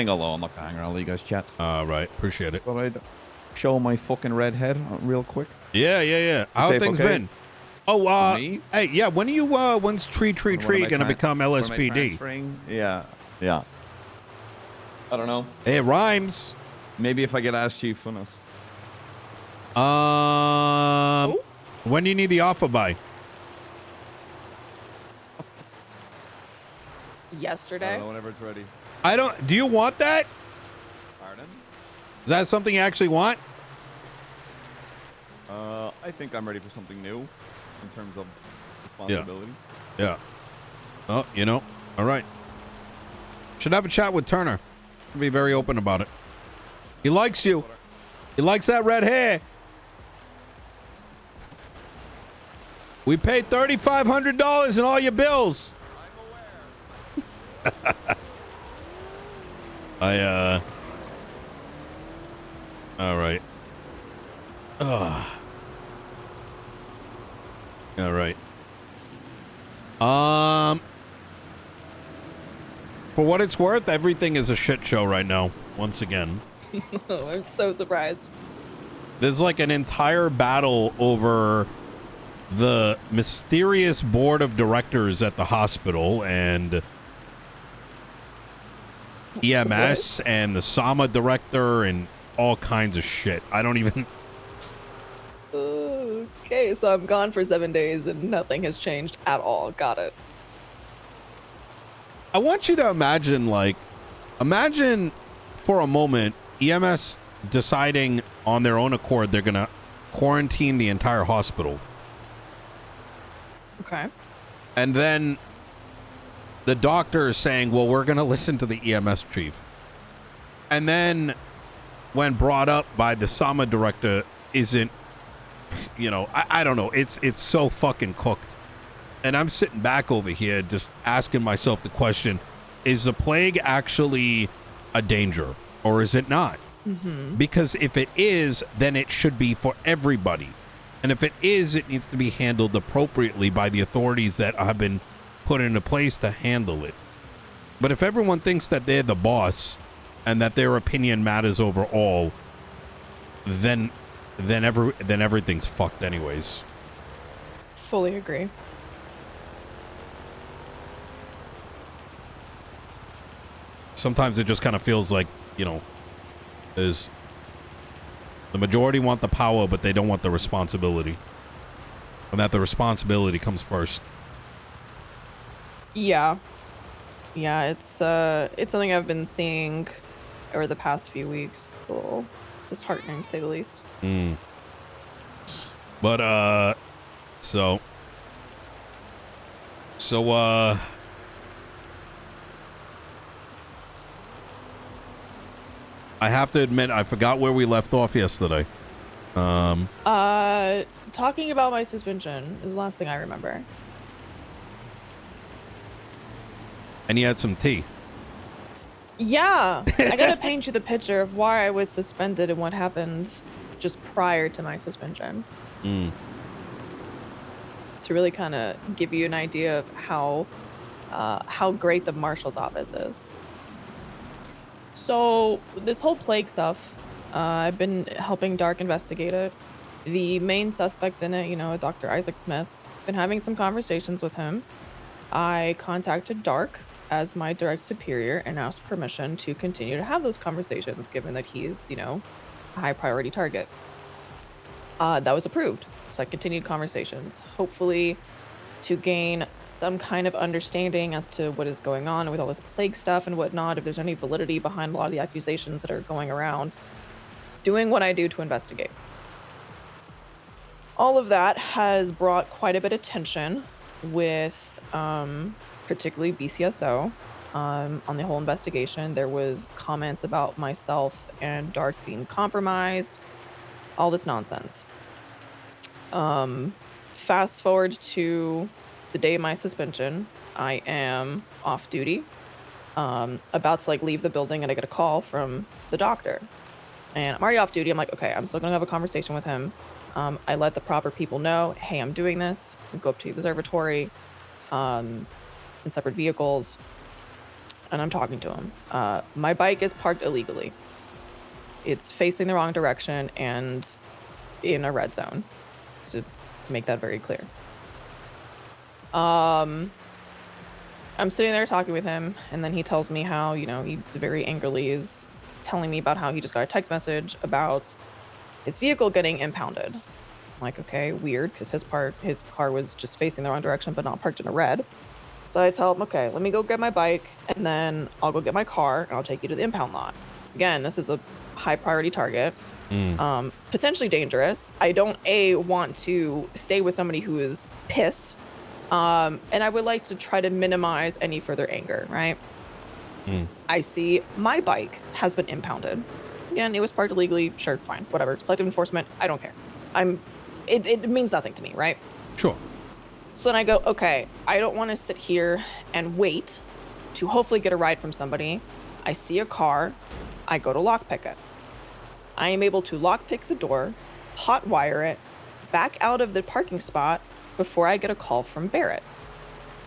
hello. I'm not gonna hang around. I'll let you guys chat. Right. Appreciate it. Thought I'd show my fucking red head real quick. Yeah. How things been? Oh, Me? hey, yeah. When's Tree gonna become LSPD? Yeah. I don't know. It rhymes. Maybe if I get ass chief on us. When do you need the offer by? Yesterday. I don't know, whenever it's ready. Do you want that? Pardon? Is that something you actually want? I think I'm ready for something new in terms of responsibility. Yeah. Oh, all right. Should have a chat with Turner. Be very open about it. He likes you. He likes that red hair. We paid $3,500 in all your bills. I'm aware. All right. All right. For what it's worth, everything is a shit show right now. Once again. I'm so surprised. There's like an entire battle over the mysterious board of directors at the hospital and EMS and the SAMA director and all kinds of shit. I don't even... Okay, so I'm gone for 7 days and nothing has changed at all. Got it. I want you to imagine for a moment EMS deciding on their own accord they're going to quarantine the entire hospital. Okay. And then the doctor is saying, well, we're going to listen to the EMS chief. And then when brought up by the SAMA director isn't, I don't know. It's so fucking cooked. And I'm sitting back over here just asking myself the question, is the plague actually a danger or is it not? Mm-hmm. Because if it is, then it should be for everybody. And if it is, it needs to be handled appropriately by the authorities that have been put into place to handle it. But if everyone thinks that they're the boss and that their opinion matters over all, then everything's fucked anyways. Fully agree. Sometimes it just kind of feels like, is the majority want the power, but they don't want the responsibility. And that the responsibility comes first. Yeah. Yeah, it's something I've been seeing over the past few weeks. It's a little disheartening, to say the least. But, so I have to admit, I forgot where we left off yesterday. Talking about my suspension is the last thing I remember. And you had some tea. Yeah, I gotta paint you the picture of why I was suspended and what happened just prior to my suspension. To really kind of give you an idea of how great the marshal's office is. So this whole plague stuff, I've been helping Dark investigate it. The main suspect in it, Dr. Isaac Smith, been having some conversations with him. I contacted Dark as my direct superior and asked permission to continue to have those conversations, given that he's, a high priority target. That was approved. So I continued conversations, hopefully to gain some kind of understanding as to what is going on with all this plague stuff and whatnot, if there's any validity behind a lot of the accusations that are going around, doing what I do to investigate. All of that has brought quite a bit of tension with particularly BCSO on the whole investigation. There was comments about myself and Dark being compromised, all this nonsense. Fast forward to the day of my suspension. I am off duty, about to leave the building, and I get a call from the doctor. And I'm already off duty. I'm like, okay, I'm still gonna have a conversation with him. I let the proper people know, hey, I'm doing this. I go up to the observatory in separate vehicles. and I'm talking to him. My bike is parked illegally. It's facing the wrong direction and in a red zone, to make that very clear. I'm sitting there talking with him, and then he tells me how, you know, he very angrily is telling me about how he just got a text message about his vehicle getting impounded. I'm like, okay, weird, because his car was just facing the wrong direction, but not parked in a red. So I tell him, okay, let me go get my bike, and then I'll go get my car, and I'll take you to the impound lot. Again, this is a high priority target, potentially dangerous. I don't want to stay with somebody who is pissed, and I would like to try to minimize any further anger, right? I see my bike has been impounded. Again, it was parked illegally. Sure, fine, whatever. Selective enforcement, I don't care. It means nothing to me, right? Sure. So then I go, okay, I don't want to sit here and wait to hopefully get a ride from somebody. I see a car. I go to lockpick it. I am able to lockpick the door, hotwire it, back out of the parking spot before I get a call from Barrett,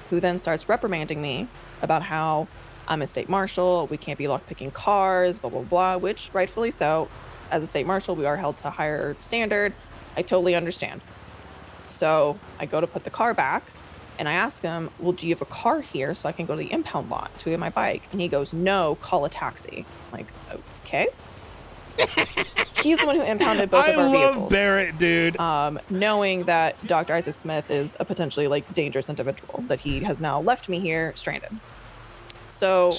who then starts reprimanding me about how I'm a state marshal, we can't be lockpicking cars, blah, blah, blah, which rightfully so. As a state marshal, we are held to a higher standard. I totally understand. So I go to put the car back, and I ask him, well, do you have a car here so I can go to the impound lot to get my bike? And he goes, no, call a taxi. I'm like, okay. He's the one who impounded both of our vehicles. I love Barrett, dude. Knowing that Dr. Isaac Smith is a potentially dangerous individual, that he has now left me here stranded. So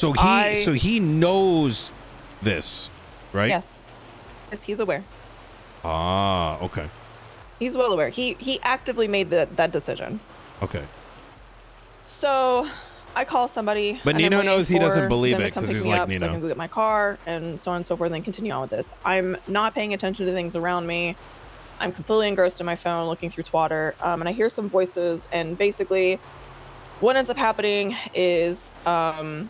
he knows this, right? Yes, he's aware. Ah, okay. He's well aware. He actively made that decision. Okay. So I call somebody. But Nino knows he doesn't believe it because he's like, Nino. So I can go get my car and so on and so forth and continue on with this. I'm not paying attention to things around me. I'm completely engrossed in my phone looking through Twitter. And I hear some voices, and basically what ends up happening is them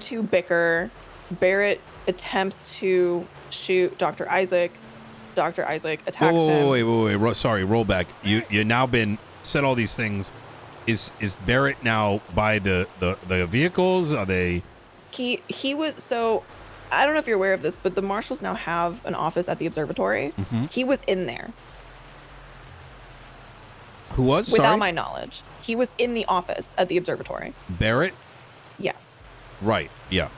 two bicker. Barrett attempts to shoot Dr. Isaac. Dr. Isaac attacks him. Wait. Sorry, roll back. You now been said all these things. Is Barrett now by the vehicles? Are they? He was, so I don't know if you're aware of this, but the marshals now have an office at the observatory. Mm-hmm. He was in there. Who was? Without Sorry? my knowledge. He was in the office at the observatory. Barrett? Yes. Right. Yeah.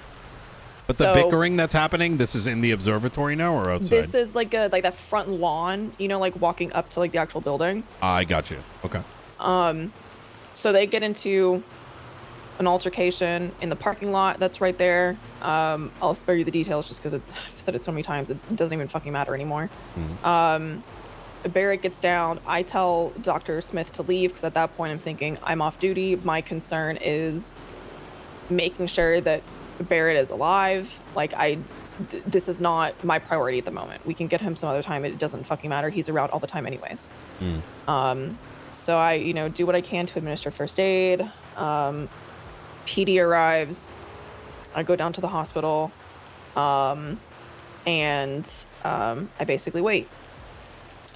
But So, the bickering that's happening, this is in the observatory now or outside? this is like that front lawn, like walking up to the actual building. I got you. Okay. So they get into an altercation in the parking lot that's right there. I'll spare you the details just because I've said it so many times it doesn't even fucking matter anymore. Barrett gets down. I tell Dr. Smith to leave because at that point I'm thinking I'm off duty. My concern is making sure that Barrett is alive. This is not my priority at the moment. We can get him some other time. It doesn't fucking matter. He's around all the time anyways. So I, do what I can to administer first aid. PD arrives. I go down to the hospital. And I basically wait.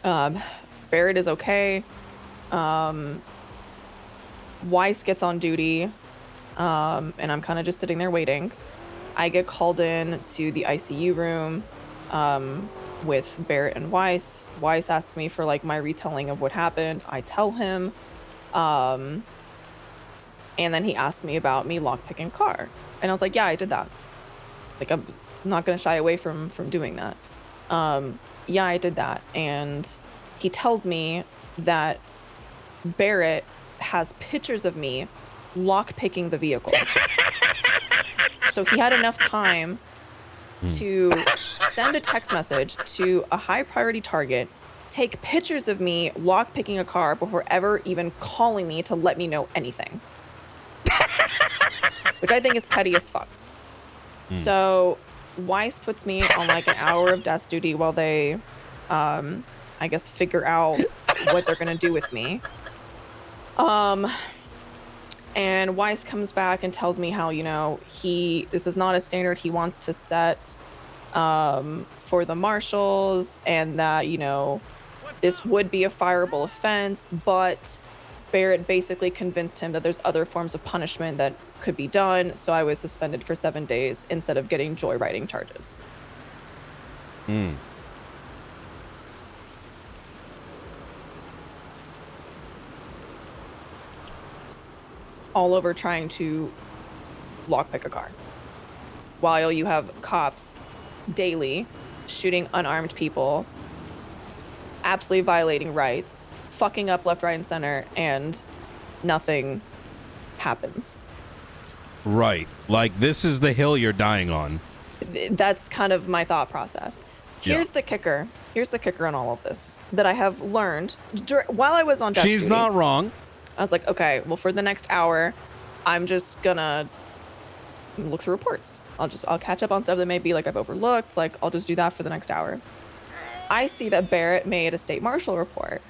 Barrett is okay. Weiss gets on duty. And I'm kind of just sitting there waiting. I get called in to the ICU room with Barrett and Weiss. Weiss asks me for my retelling of what happened. I tell him. And then he asks me about me lockpicking car. And I was like, yeah, I did that. I'm not going to shy away from doing that. Yeah, I did that. And he tells me that Barrett has pictures of me lockpicking the vehicle. So he had enough time to send a text message to a high priority target, take pictures of me lockpicking a car before ever even calling me to let me know anything. Which I think is petty as fuck. So Weiss puts me on an hour of desk duty while they, I guess, figure out what they're going to do with me. And Weiss comes back and tells me how, this is not a standard he wants to set for the marshals, and that, this would be a fireable offense, but Barrett basically convinced him that there's other forms of punishment that could be done, so I was suspended for 7 days instead of getting joyriding charges. All over trying to lockpick a car. While you have cops daily shooting unarmed people, absolutely violating rights, fucking up left, right, and center, and nothing happens. Right. Like, this is the hill you're dying on. That's kind of my thought process. Here's the kicker. Here's the kicker on all of this that I have learned while I was on desk She's duty. not wrong. I was like, okay, well, for the next hour, I'm just gonna look through reports. I'll catch up on stuff that maybe like I've overlooked. Like, I'll just do that for the next hour. I see that Barrett made a state marshal report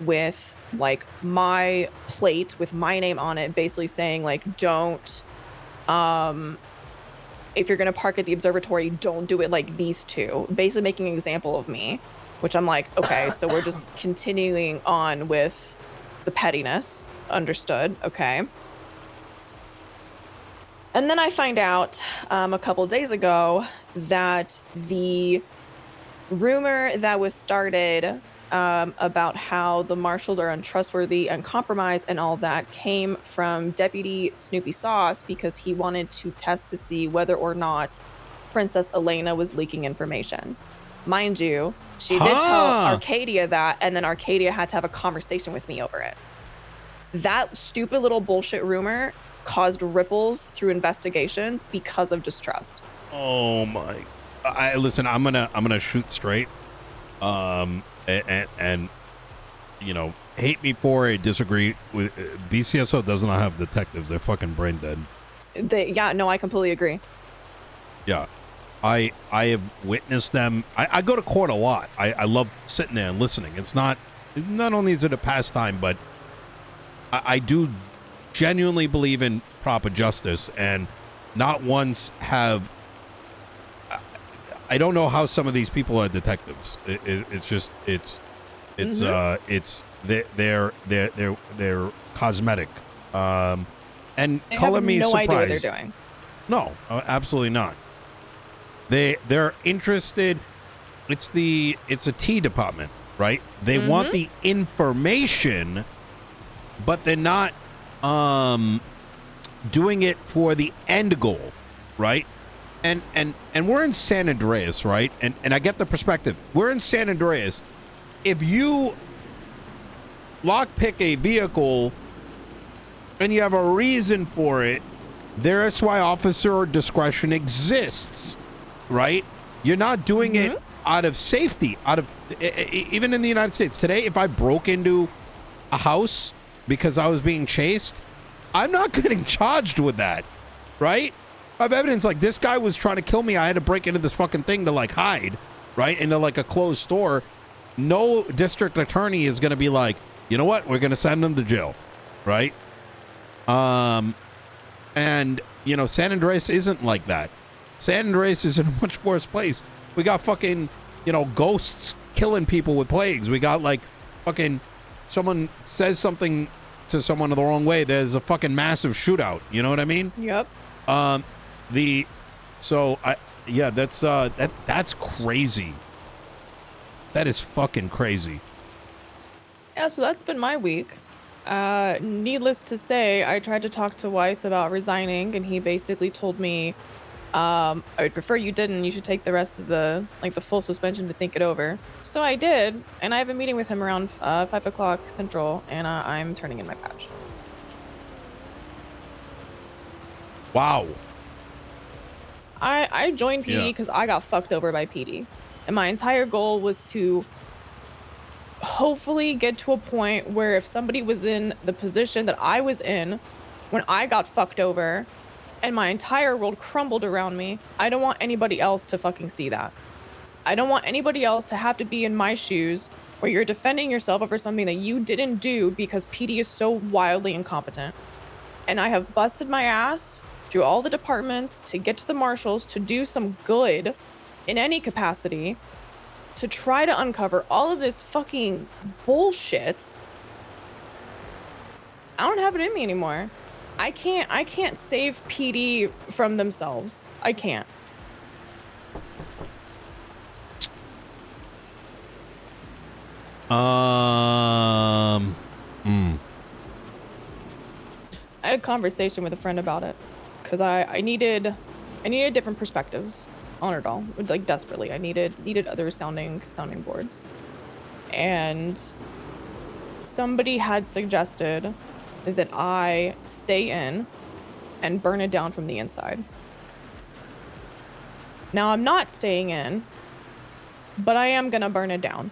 with like my plate with my name on it, basically saying like, don't, if you're gonna park at the observatory, don't do it like these two. Basically making an example of me, which I'm like, okay, so we're just continuing on with the pettiness. Understood. Okay. And then I find out a couple days ago that the rumor that was started about how the marshals are untrustworthy and compromised and all that came from Deputy Snoopy Sauce because he wanted to test to see whether or not Princess Elena was leaking information. Mind you, she did tell Arcadia that, and then Arcadia had to have a conversation with me over it. That stupid little bullshit rumor caused ripples through investigations because of distrust. Oh my! Listen, I'm gonna shoot straight, and you know, hate me for it, disagree with BCSO does not have detectives. They're fucking brain dead. Yeah, no, I completely agree. Yeah, I have witnessed them. I go to court a lot. I love sitting there and listening. It's not only is it a pastime, but I do genuinely believe in proper justice, and not once have I don't know how some of these people are detectives. It's just they're cosmetic, and They color have me no surprised. idea what they're doing. No, absolutely not. They're interested. It's a T department, right? They want the information, but they're not doing it for the end goal, right? And we're in San Andreas, right? And I get the perspective. We're in San Andreas. If you lockpick a vehicle and you have a reason for it, that's why officer discretion exists, right? You're not doing it out of safety, even in the United States. Today, if I broke into a house because I was being chased, I'm not getting charged with that, right? I have evidence like this guy was trying to kill me. I had to break into this fucking thing to like hide, right? Into like a closed store. No district attorney is going to be like, you know what? We're going to send him to jail, right? And you know, San Andreas isn't like that. San Andreas is in a much worse place. We got fucking, you know, ghosts killing people with plagues. We got like fucking someone says something to someone the wrong way. There's a fucking massive shootout. You know what I mean? Yep. That's crazy. That is fucking crazy. Yeah, so that's been my week. Needless to say, I tried to talk to Weiss about resigning, and he basically told me, I would prefer you didn't. You should take the rest of the full suspension to think it over. So I did, and I have a meeting with him around 5 o'clock Central, and I'm turning in my badge. Wow. I joined PD because I got fucked over by PD. And my entire goal was to hopefully get to a point where if somebody was in the position that I was in when I got fucked over and my entire world crumbled around me, I don't want anybody else to fucking see that. I don't want anybody else to have to be in my shoes where you're defending yourself over something that you didn't do because PD is so wildly incompetent. And I have busted my ass through all the departments to get to the marshals to do some good in any capacity to try to uncover all of this fucking bullshit. I don't have it in me anymore. I can't save PD from themselves. I can't. I had a conversation with a friend about it because I needed different perspectives on it all. Like desperately, I needed other sounding boards. And somebody had suggested that I stay in and burn it down from the inside. Now I'm not staying in, but I am gonna burn it down.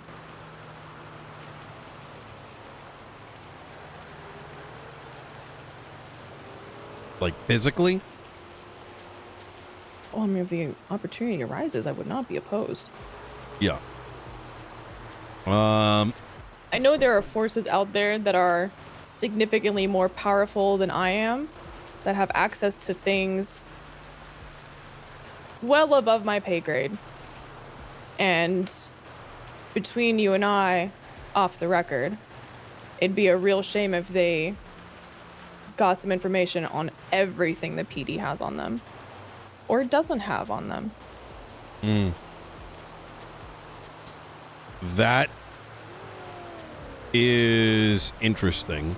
Like physically? Oh, I mean, if the opportunity arises, I would not be opposed. Yeah. I know there are forces out there that are significantly more powerful than I am, that have access to things well above my pay grade. And between you and I, off the record, it'd be a real shame if they got some information on everything the PD has on them or doesn't have on them. That is interesting.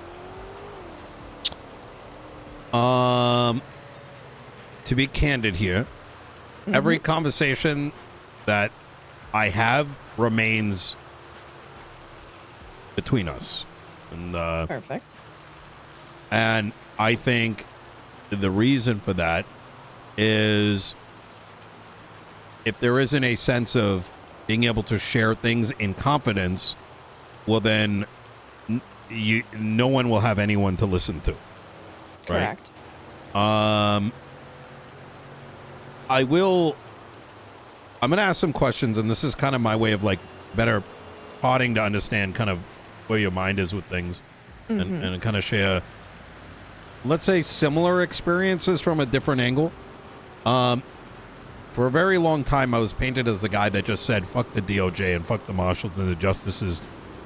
To be candid here, every conversation that I have remains between us. And Perfect. And I think the reason for that is if there isn't a sense of being able to share things in confidence, well, then no one will have anyone to listen to. Correct. Right? I'm going to ask some questions, and this is kind of my way of like better prodding to understand kind of where your mind is with things and kind of share, let's say, similar experiences from a different angle. For a very long time, I was painted as the guy that just said, fuck the DOJ and fuck the marshals and the justices,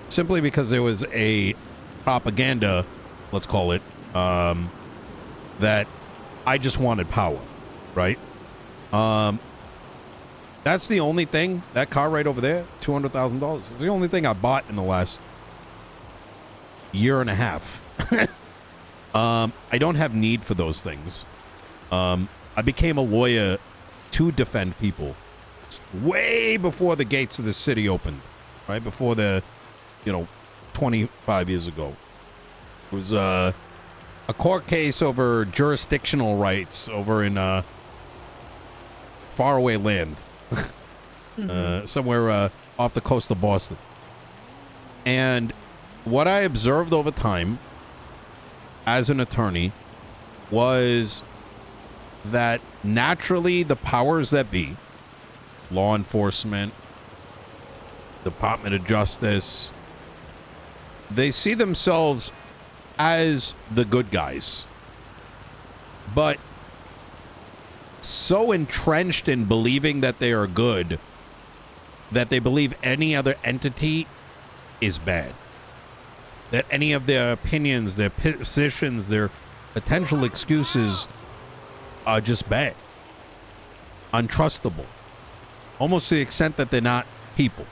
simply because there was a propaganda, let's call it, that I just wanted power, right? That's the only thing, that car right over there, $200,000, is the only thing I bought in the last year and a half. I don't have need for those things. I became a lawyer to defend people way before the gates of the city opened, right? Before 25 years ago. It was a court case over jurisdictional rights over in faraway land, somewhere off the coast of Boston. And what I observed over time as an attorney was that naturally the powers that be, law enforcement, Department of Justice, they see themselves as the good guys, but so entrenched in believing that they are good that they believe any other entity is bad, that any of their opinions, their positions, their potential excuses are just bad, untrustable, almost to the extent that they're not people.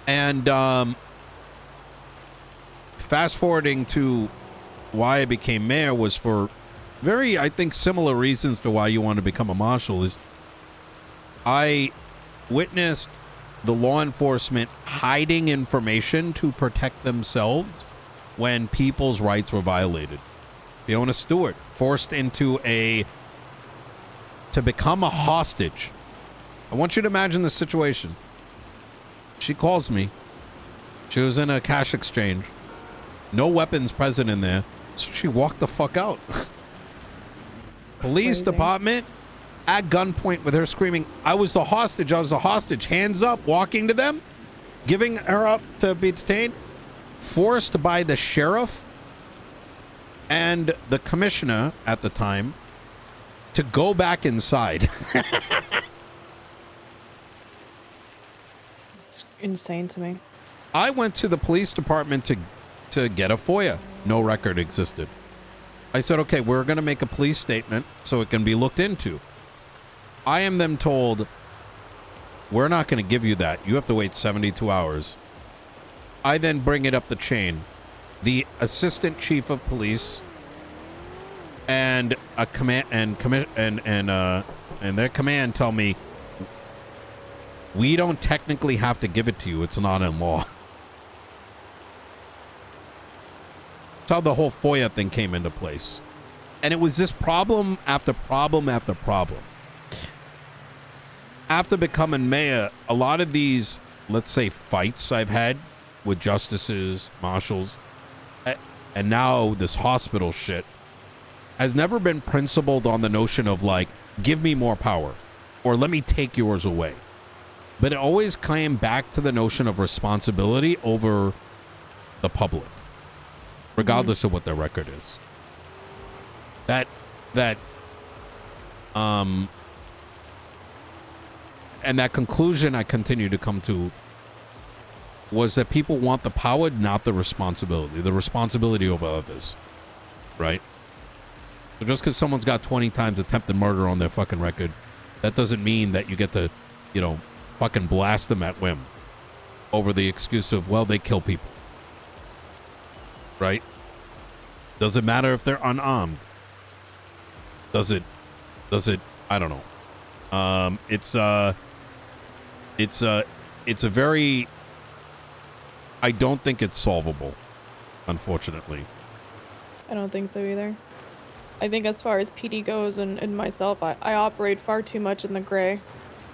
And fast forwarding to why I became mayor was for very, I think, similar reasons to why you want to become a marshal. Is I witnessed the law enforcement hiding information to protect themselves when people's rights were violated. Fiona Stewart forced to become a hostage. I want you to imagine the situation. She calls me. She was in a cash exchange. No weapons present in there. So she walked the fuck out. Police Crazy. department at gunpoint with her screaming, I was the hostage. I was the hostage. Hands up, walking to them, giving her up to be detained. Forced by the sheriff and the commissioner at the time to go back inside. It's insane to me. I went to the police department to to get a FOIA. No record existed. I said, okay, we're going to make a police statement so it can be looked into. I am then told, we're not going to give you that. You have to wait 72 hours. I then bring it up the chain. The assistant chief of police and a command and their command tell me, we don't technically have to give it to you. It's not in law. That's how the whole FOIA thing came into place. And it was this problem after problem after problem. After becoming mayor, a lot of these, let's say, fights I've had with justices, marshals, and now this hospital shit has never been principled on the notion of, like, give me more power or let me take yours away. But it always came back to the notion of responsibility over the public, regardless of what their record is. And that conclusion I continue to come to was that people want the power, not the responsibility over others, right? So just because someone's got 20 times attempted murder on their fucking record, that doesn't mean that you get to, fucking blast them at whim over the excuse of, well, they kill people, right? Doesn't matter if they're unarmed. Does it? I don't know. It's a very, I don't think it's solvable, unfortunately. I don't think so either. I think as far as PD goes and myself, I operate far too much in the gray.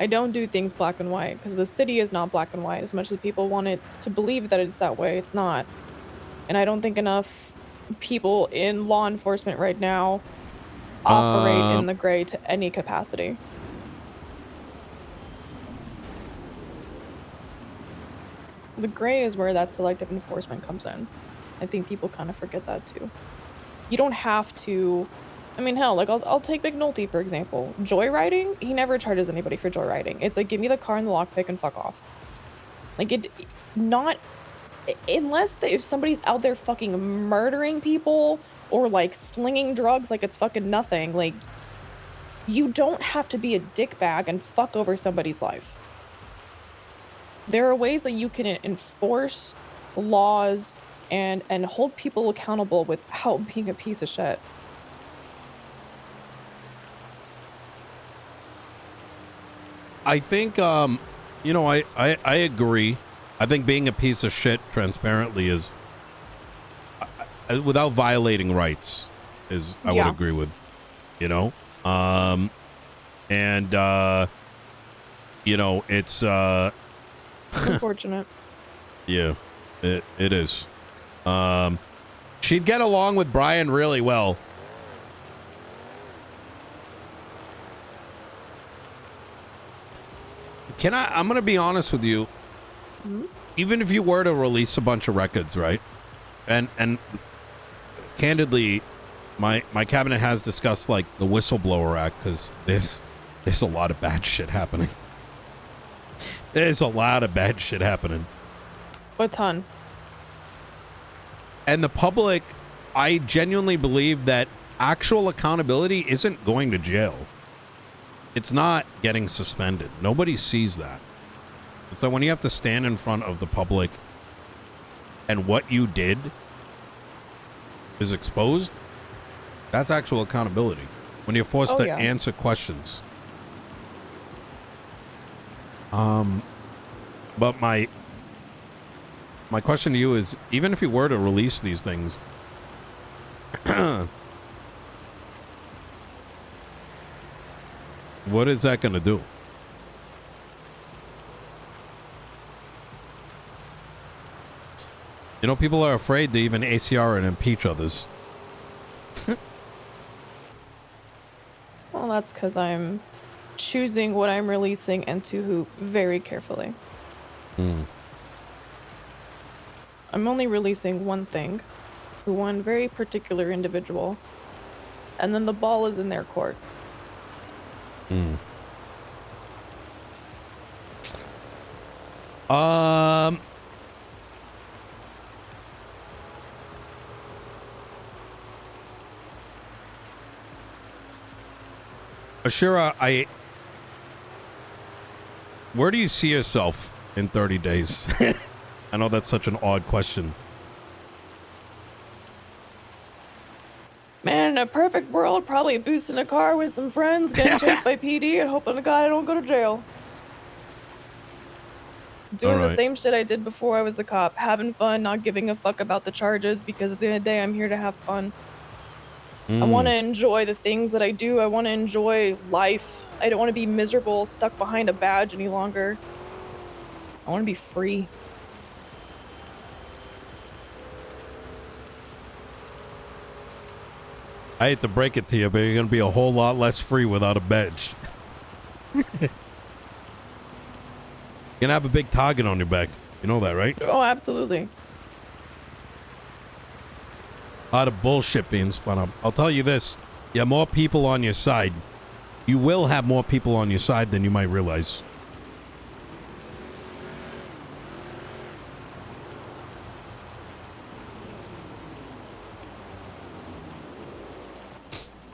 I don't do things black and white because the city is not black and white. As much as people want it to believe that it's that way, it's not. And I don't think enough people in law enforcement right now operate in the gray to any capacity. The gray is where that selective enforcement comes in. I think people kind of forget that too. You don't have to, I mean, hell, like I'll take McNulty, for example. Joyriding, he never charges anybody for joyriding. It's like, give me the car and the lockpick and fuck off. Like, if somebody's out there fucking murdering people or like slinging drugs like it's fucking nothing, like, you don't have to be a dickbag and fuck over somebody's life. There are ways that you can enforce laws and hold people accountable without being a piece of shit. I think, I agree. I think being a piece of shit transparently is, without violating rights, I would agree with, it's, unfortunate. Yeah, it is. She'd get along with Brian really well. I'm going to be honest with you. Mm-hmm. Even if you were to release a bunch of records, right? And candidly, my cabinet has discussed, like, the Whistleblower Act, because there's a lot of bad shit happening. There's a lot of bad shit happening. A ton. And the public, I genuinely believe that actual accountability isn't going to jail. It's not getting suspended. Nobody sees that. And so when you have to stand in front of the public and what you did is exposed, that's actual accountability. When you're forced to answer questions. But my question to you is, even if you were to release these things, what is that going to do? People are afraid to even ACR and impeach others. Well, that's because I'm choosing what I'm releasing and to who very carefully. I'm only releasing one thing to one very particular individual, and then the ball is in their court. Oshiera, where do you see yourself in 30 days? I know that's such an odd question. Man, in a perfect world, probably boosting a car with some friends, getting chased by PD, and hoping to God I don't go to jail. Doing the same shit I did before I was a cop, having fun, not giving a fuck about the charges, because at the end of the day, I'm here to have fun. I want to enjoy the things that I do. I want to enjoy life. I don't want to be miserable, stuck behind a badge any longer. I want to be free. I hate to break it to you, but you're going to be a whole lot less free without a badge. You're going to have a big target on your back. You know that, right? Oh, absolutely. A lot of bullshit being spun up. I'll tell you this. You have more people on your side. You will have more people on your side than you might realize.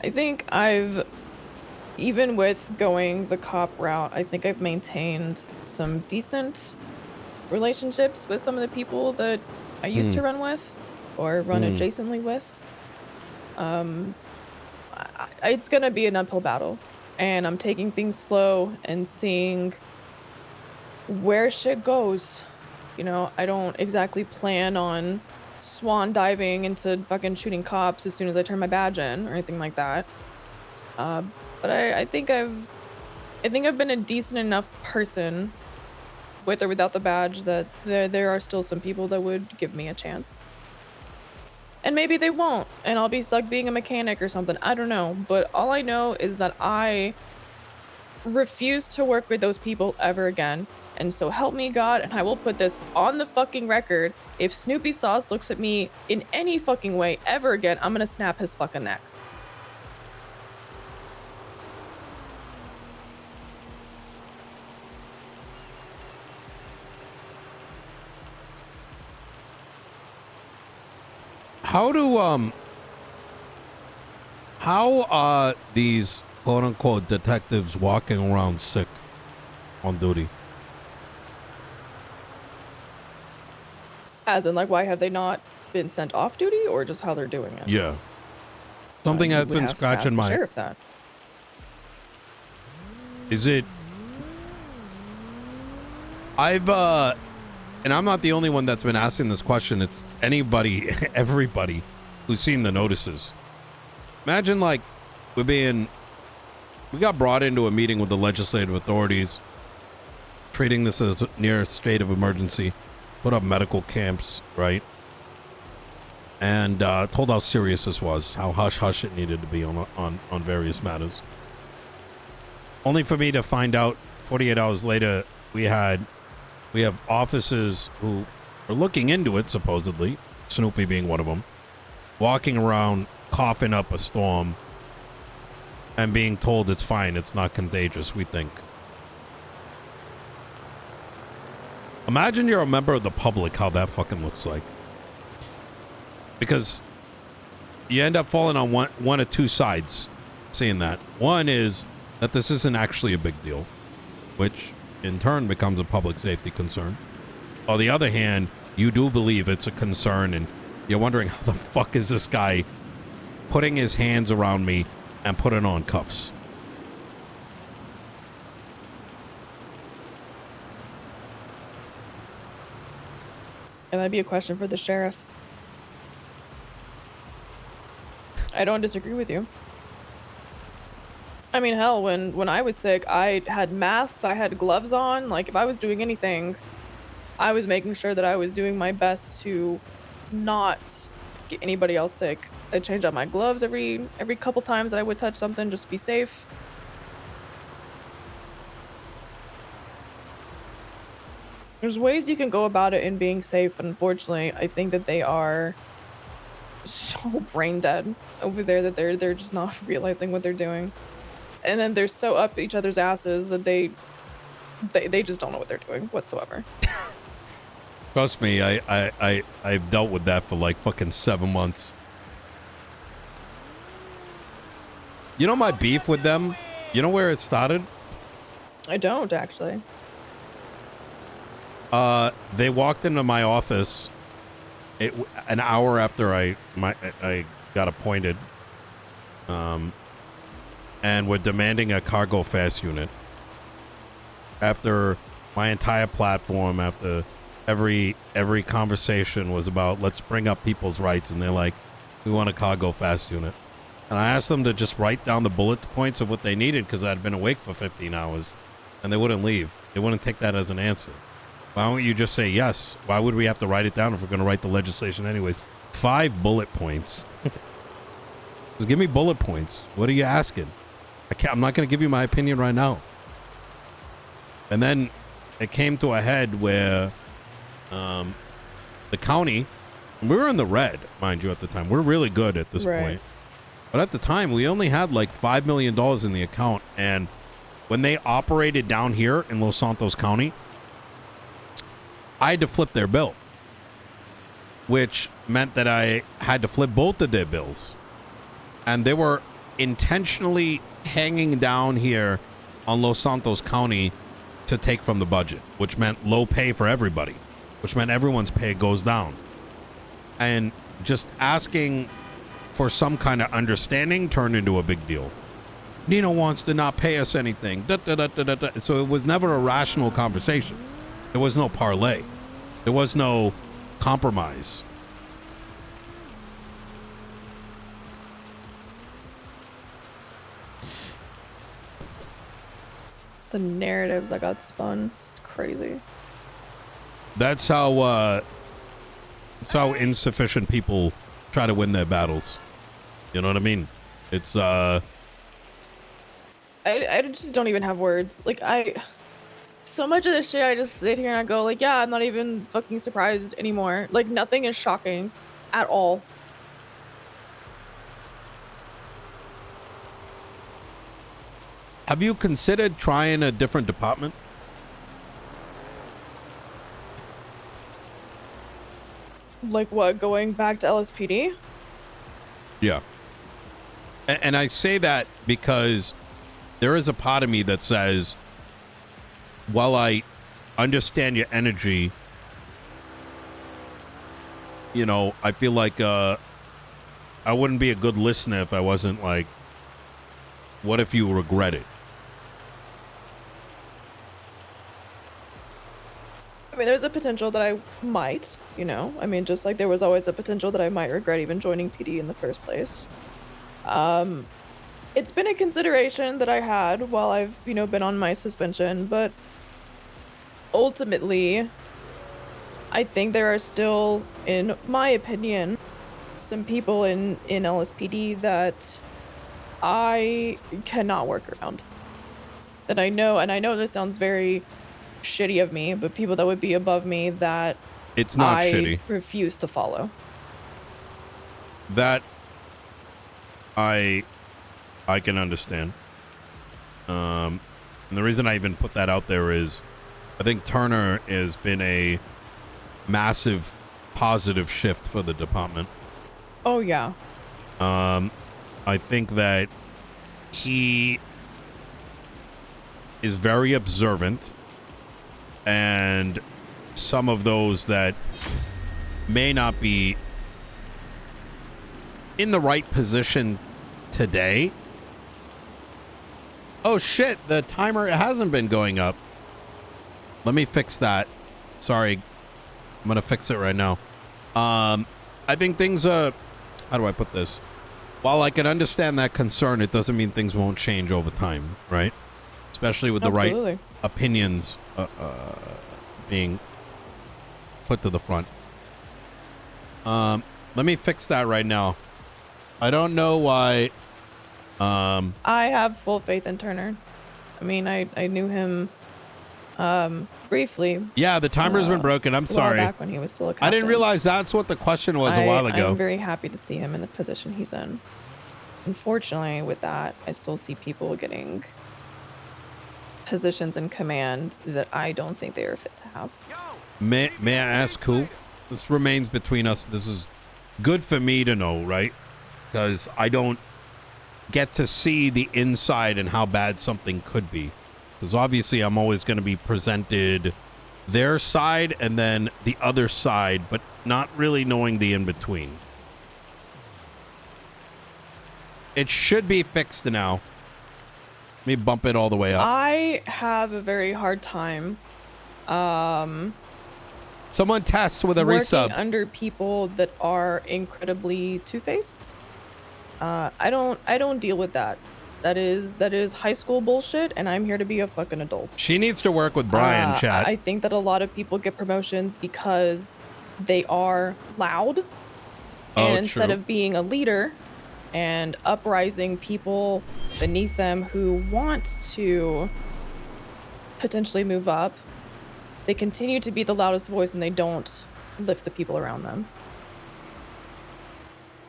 I think even with going the cop route, I think I've maintained some decent relationships with some of the people that I used to run with or run adjacently with. It's gonna be an uphill battle, and I'm taking things slow and seeing where shit goes. You know, I don't exactly plan on swan diving into fucking shooting cops as soon as I turn my badge in or anything like that. But I think I've been a decent enough person with or without the badge that there are still some people that would give me a chance. And maybe they won't, and I'll be stuck being a mechanic or something. I don't know. But all I know is that I refuse to work with those people ever again. And so help me God, and I will put this on the fucking record. If Snoopy Sauce looks at me in any fucking way ever again, I'm gonna snap his fucking neck. How are these quote unquote detectives walking around sick on duty? As in, like, why have they not been sent off duty, or just how they're doing it? Yeah. Something that's been scratching my... Sheriff that. Is it... and I'm not the only one that's been asking this question. It's anybody, everybody who's seen the notices. Imagine, like, we got brought into a meeting with the legislative authorities, treating this as a near state of emergency, put up medical camps, right? And told how serious this was, how hush-hush it needed to be on various matters. Only for me to find out 48 hours later, we have officers who are looking into it, supposedly, Snoopy being one of them, walking around, coughing up a storm, and being told it's fine, it's not contagious, we think. Imagine you're a member of the public, how that fucking looks like. Because you end up falling on one of two sides seeing that. One is that this isn't actually a big deal, which in turn becomes a public safety concern. On the other hand, you do believe it's a concern, and you're wondering how the fuck is this guy putting his hands around me and putting on cuffs. And that'd be a question for the sheriff. I don't disagree with you. I mean, hell, when I was sick, I had masks, I had gloves on. Like, if I was doing anything, I was making sure that I was doing my best to not get anybody else sick. I changed out my gloves every couple times that I would touch something just to be safe. There's ways you can go about it in being safe, but unfortunately, I think that they are so brain dead over there that they're just not realizing what they're doing. And then they're so up each other's asses that they just don't know what they're doing whatsoever. Trust me, I've dealt with that for like fucking 7 months. You know my beef with them You know where it started? I don't actually. They walked into my office an hour after I got appointed, and were demanding a cargo fast unit. After my entire platform, after every conversation was about let's bring up people's rights, and they're like, we want a cargo fast unit. And I asked them to just write down the bullet points of what they needed because I'd been awake for 15 hours, and they wouldn't leave. They wouldn't take that as an answer. Why don't you just say yes? Why would we have to write it down if we're going to write the legislation anyways? 5 bullet points. Just give me bullet points. What are you asking? I'm not going to give you my opinion right now. And then it came to a head where the county, we were in the red, mind you, at the time. We're really good at this point. But at the time, we only had like $5 million in the account. And when they operated down here in Los Santos County, I had to flip their bill, which meant that I had to flip both of their bills. And they were intentionally hanging down here on Los Santos County to take from the budget, which meant low pay for everybody, which meant everyone's pay goes down. And just asking for some kind of understanding turned into a big deal. Nino wants to not pay us anything. Da, da, da, da, da, da. So it was never a rational conversation. There was no parlay. There was no compromise. The narratives that got spun. It's crazy. That's how insufficient people try to win their battles. You know what I mean? It's I just don't even have words. Like so much of this shit I just sit here and I go like, yeah, I'm not even fucking surprised anymore. Like nothing is shocking at all. Have you considered trying a different department? Like what, going back to LSPD? Yeah. And I say that because there is a part of me that says, while I understand your energy, you know, I feel like I wouldn't be a good listener if I wasn't like, what if you regret it? I mean, there's a potential that I might, you know. I mean, just like there was always a potential that I might regret even joining PD in the first place. It's been a consideration that I had while I've, you know, been on my suspension, but ultimately, I think there are still, in my opinion, some people in LSPD that I cannot work around. That I know, and I know this sounds very shitty of me, but people that would be above me that it's not shitty. Refuse to follow. That I can understand. And the reason I even put that out there is I think Turner has been a massive positive shift for the department. Oh yeah. I think that he is very observant, and some of those that may not be in the right position today. Oh shit, the timer hasn't been going up. Let me fix that. Sorry. I'm gonna fix it right now. I think things how do I put this? While I can understand that concern, it doesn't mean things won't change over time, right? Especially with the right opinions being put to the front. Let me fix that right now. I don't know why. I have full faith in Turner. I mean, I knew him briefly. Yeah, the timer's been broken. I'm sorry. Back when he was still a captain. I didn't realize that's what the question was a while ago. I'm very happy to see him in the position he's in. Unfortunately, with that, I still see people getting positions in command that I don't think they are fit to have. May I ask who? This remains between us. This is good for me to know, right? Because I don't get to see the inside and how bad something could be. Because obviously I'm always going to be presented their side and then the other side, but not really knowing the in-between. It should be fixed now. Let me bump it all the way up. I have a very hard time Someone test with a working resub. under people that are incredibly two-faced. I don't deal with that. That is high school bullshit, and I'm here to be a fucking adult. She needs to work with Brian, chat. I think that a lot of people get promotions because they are loud, and instead of being a leader and uprising people beneath them who want to potentially move up, they continue to be the loudest voice and they don't lift the people around them.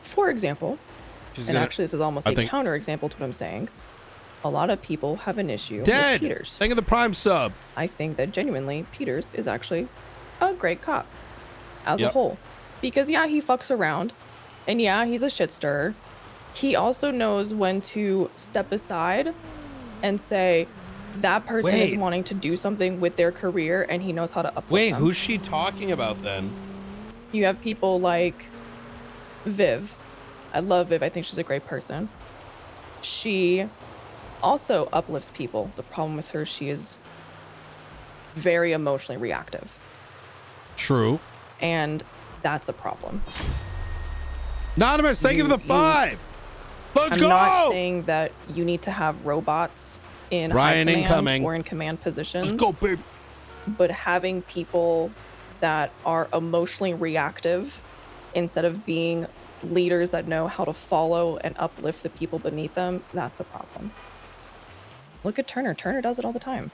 For example, actually this is almost a counterexample to what I'm saying, a lot of people have an issue with Peters. Think of the Prime sub. I think that genuinely Peters is actually a great cop as a whole. Because yeah, he fucks around, and yeah, he's a shit stirrer. He also knows when to step aside and say that person is wanting to do something with their career, and he knows how to uplift them. Who's she talking about then? You have people like Viv. I love Viv. I think she's a great person. She also uplifts people. The problem with her, she is very emotionally reactive. True. And that's a problem. Anonymous, thank you for the 5. Let's go! I'm not saying that you need to have robots in high command or in command positions. Let's go, babe. But having people that are emotionally reactive instead of being leaders that know how to follow and uplift the people beneath them, that's a problem. Look at Turner. Turner does it all the time.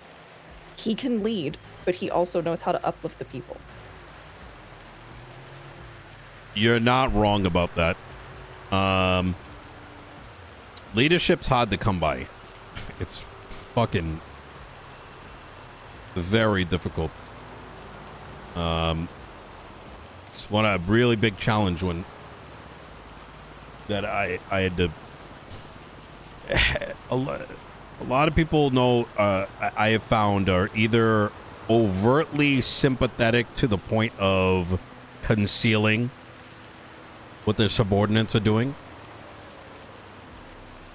He can lead, but he also knows how to uplift the people. You're not wrong about that. Leadership's hard to come by. It's fucking very difficult. It's one a really big challenge when that I had to. A lot of people know I have found are either overtly sympathetic to the point of concealing what their subordinates are doing,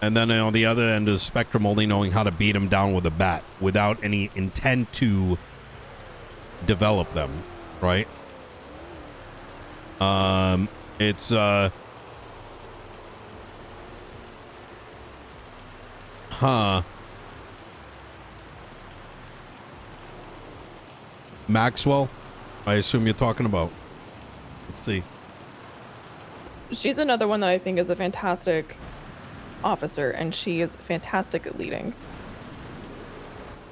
and then on the other end of the spectrum only knowing how to beat them down with a bat without any intent to develop them, right? It's Maxwell, I assume you're talking about. Let's see. She's another one that I think is a fantastic officer, and she is fantastic at leading.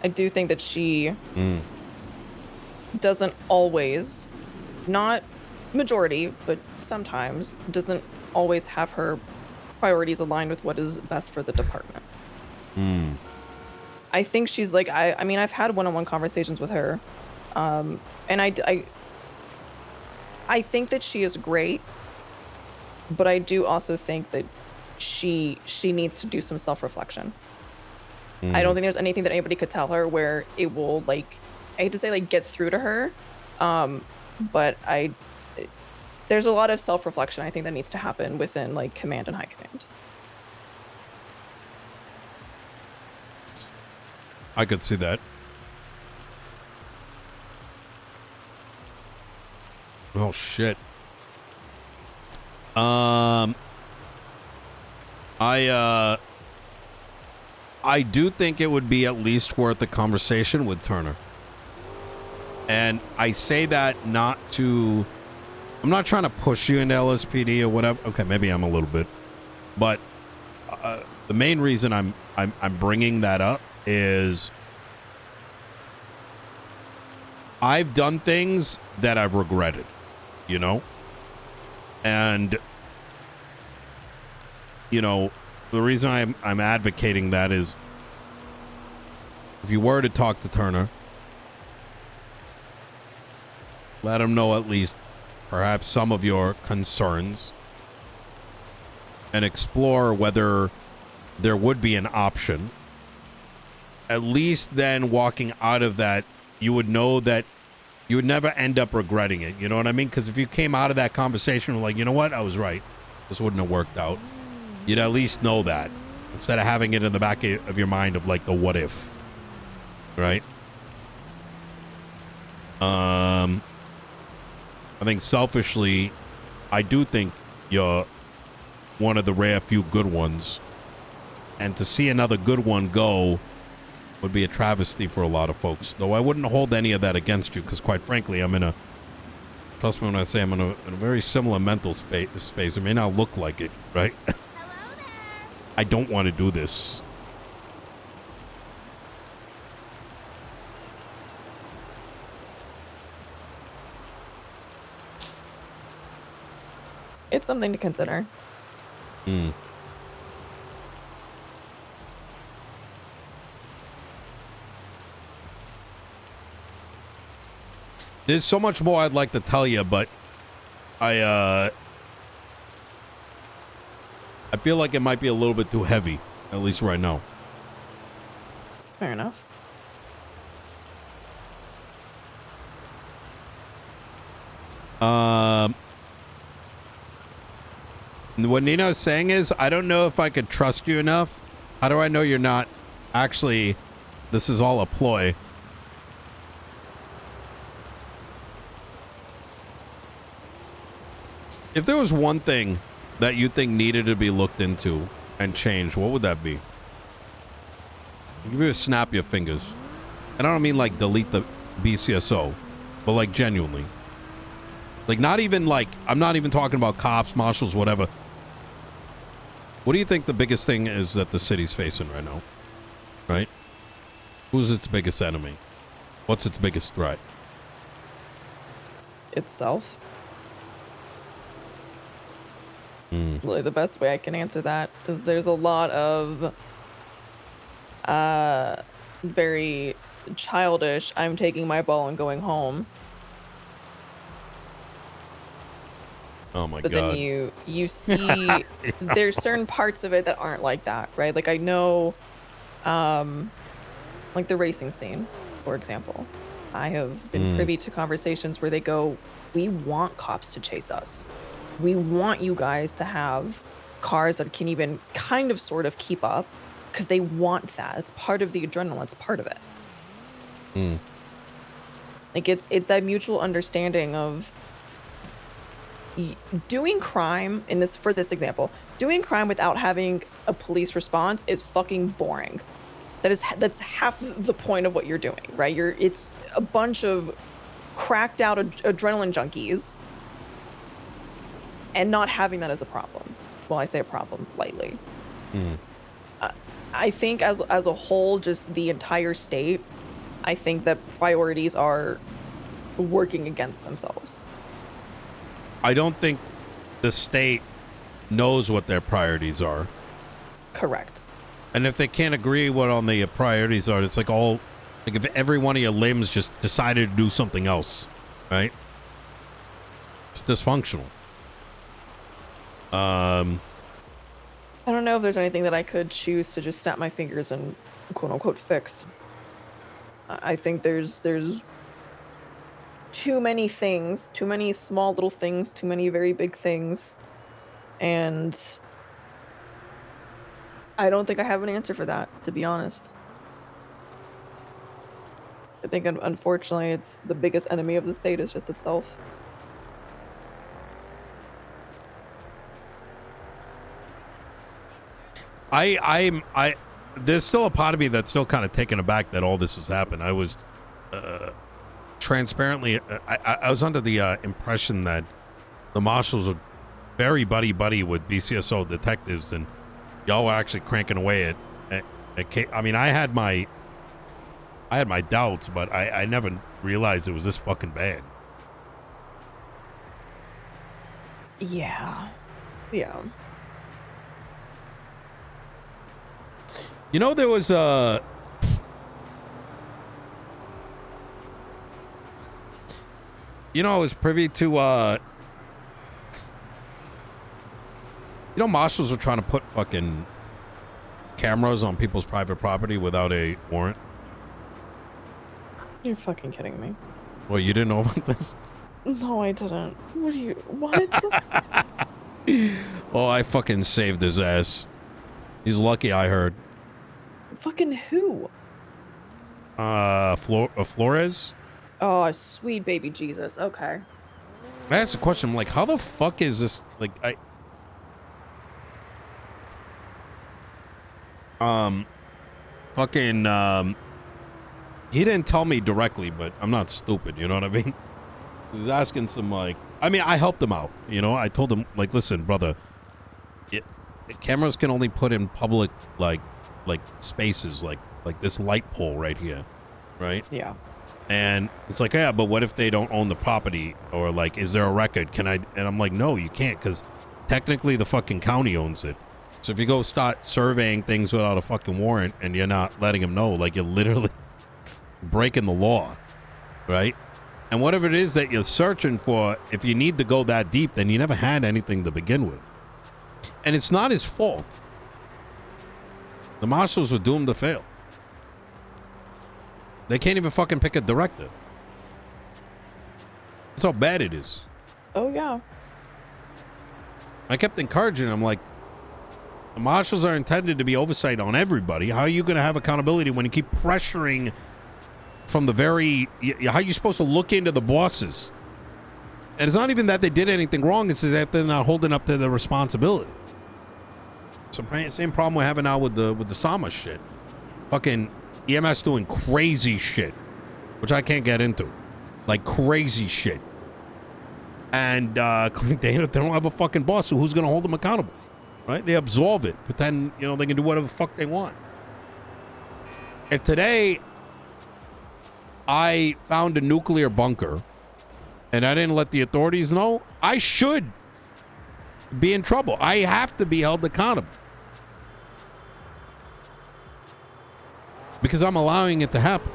I do think that she doesn't always, not majority, but sometimes doesn't always have her priorities aligned with what is best for the department. I think she's like, I mean, I've had one-on-one conversations with her, and I think that she is great, but I do also think that she needs to do some self-reflection. I don't think there's anything that anybody could tell her where it will, like, I hate to say, like, get through to her, but there's a lot of self-reflection I think that needs to happen within, like, command and high command. I could see that. Oh shit. I do think it would be at least worth a conversation with Turner. And I say that not to, I'm not trying to push you into LSPD or whatever. Okay, maybe I'm a little bit, but the main reason I'm bringing that up is I've done things that I've regretted, you know, and you know, the reason I'm advocating that is if you were to talk to Turner, let him know at least perhaps some of your concerns and explore whether there would be an option. At least then walking out of that, you would know that you would never end up regretting it. You know what I mean? Because if you came out of that conversation like, you know what, I was right, this wouldn't have worked out, you'd at least know that instead of having it in the back of your mind of like the what if, right? I think selfishly, I do think you're one of the rare few good ones, and to see another good one go would be a travesty for a lot of folks. Though I wouldn't hold any of that against you, because quite frankly, trust me when I say I'm in a very similar mental space. It may not look like it, right? Hello there. I don't want to do this. It's something to consider. There's so much more I'd like to tell you, but I feel like it might be a little bit too heavy, at least right now. It's fair enough. What Nino's saying is, I don't know if I could trust you enough. How do I know you're not actually, this is all a ploy? If there was one thing that you think needed to be looked into and changed, what would that be? I'll give you a snap your fingers. And I don't mean like delete the BCSO, but like genuinely. Like not even like, I'm not even talking about cops, marshals, whatever. What do you think the biggest thing is that the city's facing right now? Right? Who's its biggest enemy? What's its biggest threat? Itself. It's really the best way I can answer that, is there's a lot of very childish, I'm taking my ball and going home. Oh my But God. then you see there's certain parts of it that aren't like that, right? Like I know like the racing scene, for example. I have been privy to conversations where they go, we want cops to chase us. We want you guys to have cars that can even kind of sort of keep up, because they want that. It's part of the adrenaline. It's part of it. Like it's that mutual understanding of doing crime for this example, doing crime without having a police response is fucking boring. That's half the point of what you're doing, right? It's a bunch of cracked out adrenaline junkies, and not having that as a problem. Well, I say a problem lightly. I think as a whole, just the entire state, I think that priorities are working against themselves. I don't think the state knows what their priorities are. Correct. And if they can't agree what on the priorities are, it's like if every one of your limbs just decided to do something else, right? It's dysfunctional. I don't know if there's anything that I could choose to just snap my fingers and quote unquote fix. I think there's too many things, too many small little things, too many very big things. And I don't think I have an answer for that, to be honest. I think unfortunately it's the biggest enemy of the state is just itself. There's still a part of me that's still kind of taken aback that all this has happened. I was transparently, I was under the impression that the marshals were very buddy with BCSO detectives, and y'all were actually cranking away at I mean, I had my doubts, but I never realized it was this fucking bad. Yeah. You know, there was a... You know, I was privy to... You know, marshals were trying to put fucking cameras on people's private property without a warrant? You're fucking kidding me. Well, you didn't know about this? No, I didn't. What? Oh, I fucking saved his ass. He's lucky I heard. Fucking who? Flores? Oh, sweet baby Jesus. Okay. I asked a question. I'm like, how the fuck is this? Like, he didn't tell me directly, but I'm not stupid. You know what I mean? He was asking some, like, I mean, I helped him out. You know, I told him, like, listen, brother, cameras can only put in public, like spaces, like this light pole right here, right? Yeah. And it's like, yeah, but what if they don't own the property? Or, like, is there a record? Can I? And I'm like, no, you can't, because technically the fucking county owns it. So if you go start surveying things without a fucking warrant and you're not letting them know, like, you're literally breaking the law, right? And whatever it is that you're searching for, if you need to go that deep, then you never had anything to begin with. And it's not his fault. The marshals were doomed to fail. They can't even fucking pick a director. That's how bad it is. Oh, yeah. I kept encouraging him, like, the marshals are intended to be oversight on everybody. How are you going to have accountability when you keep pressuring from the very... How are you supposed to look into the bosses? And it's not even that they did anything wrong. It's that they're not holding up to their responsibility. Same problem we're having now with the Sama shit. Fucking EMS doing crazy shit, which I can't get into. Like, crazy shit. And they don't have a fucking boss, so who's going to hold them accountable? Right? They absolve it. Pretend, you know, they can do whatever the fuck they want. If today I found a nuclear bunker and I didn't let the authorities know, I should be in trouble. I have to be held accountable. Because I'm allowing it to happen.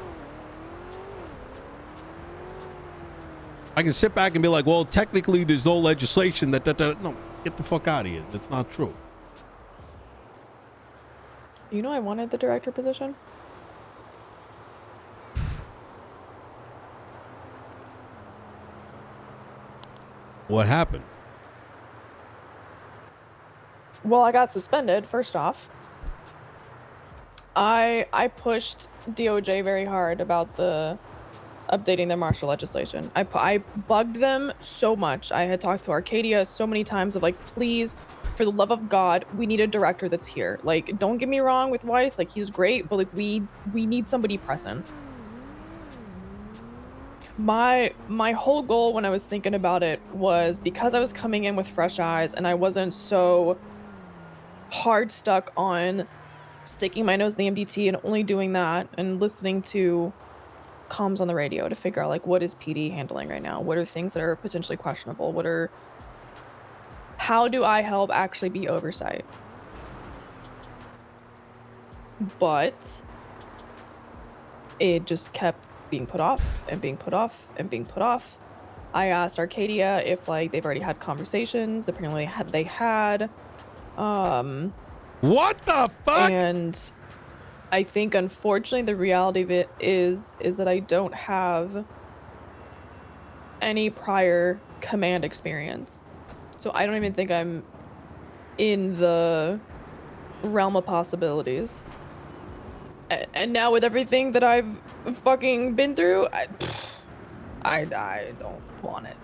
I can sit back and be like, well, technically there's no legislation that... No, get the fuck out of here. That's not true. You know I wanted the director position? What happened? Well, I got suspended, first off. I pushed DOJ very hard about the updating their martial legislation. I bugged them so much. I had talked to Arcadia so many times of like, please, for the love of God, we need a director that's here. Like, don't get me wrong with Weiss, like, he's great, but like we need somebody present. My whole goal when I was thinking about it was because I was coming in with fresh eyes and I wasn't so hard stuck on sticking my nose in the MDT and only doing that and listening to comms on the radio to figure out like what is PD handling right now? What are things that are potentially questionable? How do I help actually be oversight? But it just kept being put off and being put off and being put off. I asked Arcadia if like they've already had conversations. Apparently they had. What the fuck? And I think unfortunately the reality of it is that I don't have any prior command experience. So I don't even think I'm in the realm of possibilities. And now with everything that I've fucking been through, I don't want it.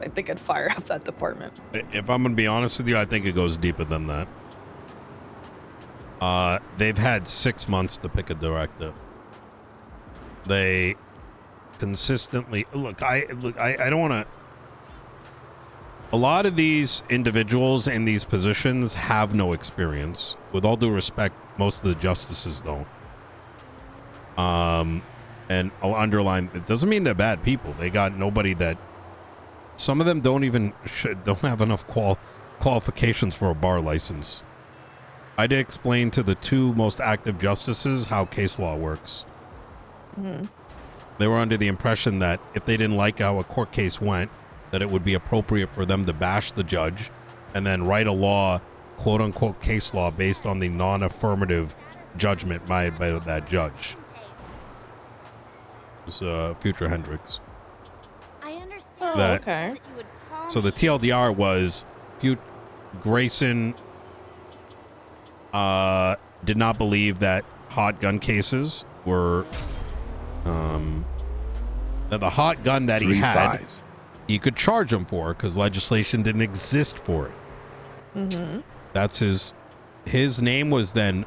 I think I'd fire up that department. If I'm gonna be honest with you, I think it goes deeper than that. They've had 6 months to pick a director. They consistently look. I don't want to. A lot of these individuals in these positions have no experience. With all due respect, most of the justices don't. And I'll underline, it doesn't mean they're bad people. They got nobody that... Some of them don't have enough qualifications for a bar license. I did explain to the 2 most active justices how case law works. Mm-hmm. They were under the impression that if they didn't like how a court case went, that it would be appropriate for them to bash the judge and then write a law quote-unquote case law based on the non-affirmative judgment made by that judge. It was Future Hendrix. I understand. That- okay. that you would call So the me. TLDR was Grayson did not believe that hot gun cases were that the hot gun that he had he could charge him for because legislation didn't exist for it. That's his name was then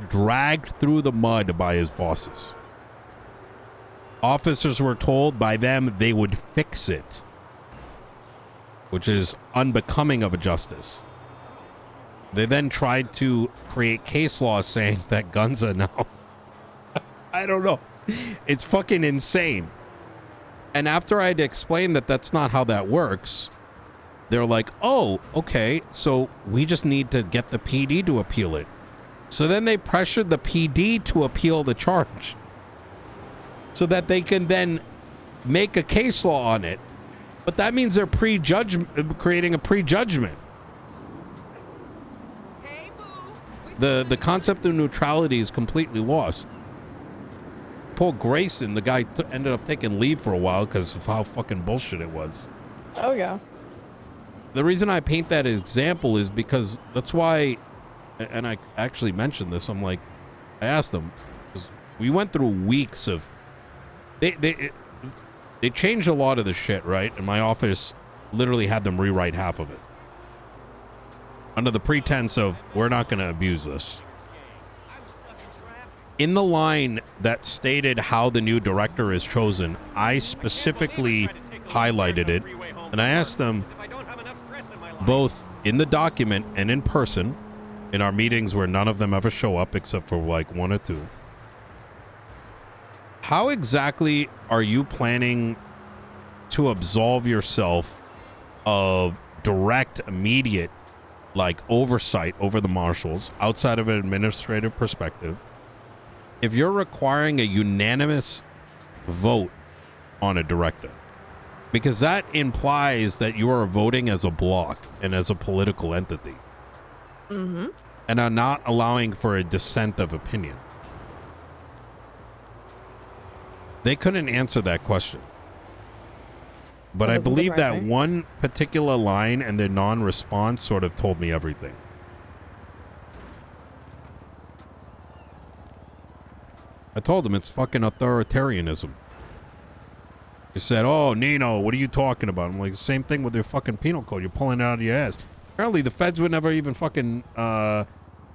dragged through the mud by his bosses. Officers were told by them they would fix it, which is unbecoming of a justice. They then tried to create case law saying that guns are now I don't know. It's fucking insane. And after I had explained that that's not how that works, they're like, oh, okay, so we just need to get the PD to appeal it. So then they pressured the PD to appeal the charge so that they can then make a case law on it. But that means they're creating a prejudgment. The concept of neutrality is completely lost. Poor Grayson, the guy ended up taking leave for a while because of how fucking bullshit it was. Oh yeah. The reason I paint that example is because that's why, and I actually mentioned this, I'm like, I asked them, because we went through weeks of, they changed a lot of the shit, right? And my office literally had them rewrite half of it. Under the pretense of, we're not going to abuse this. In the line that stated how the new director is chosen, I specifically highlighted it, and I asked them, both in the document and in person, in our meetings where none of them ever show up except for like one or two, how exactly are you planning to absolve yourself of direct, immediate, like oversight over the marshals outside of an administrative perspective if you're requiring a unanimous vote on a director? Because that implies that you are voting as a block and as a political entity. And are not allowing for a dissent of opinion. They couldn't answer that question. But I believe that one particular line and their non-response sort of told me everything. I told them it's fucking authoritarianism. They said, oh, Nino, what are you talking about? I'm like, the same thing with their fucking penal code. You're pulling it out of your ass. Apparently, the feds would never even fucking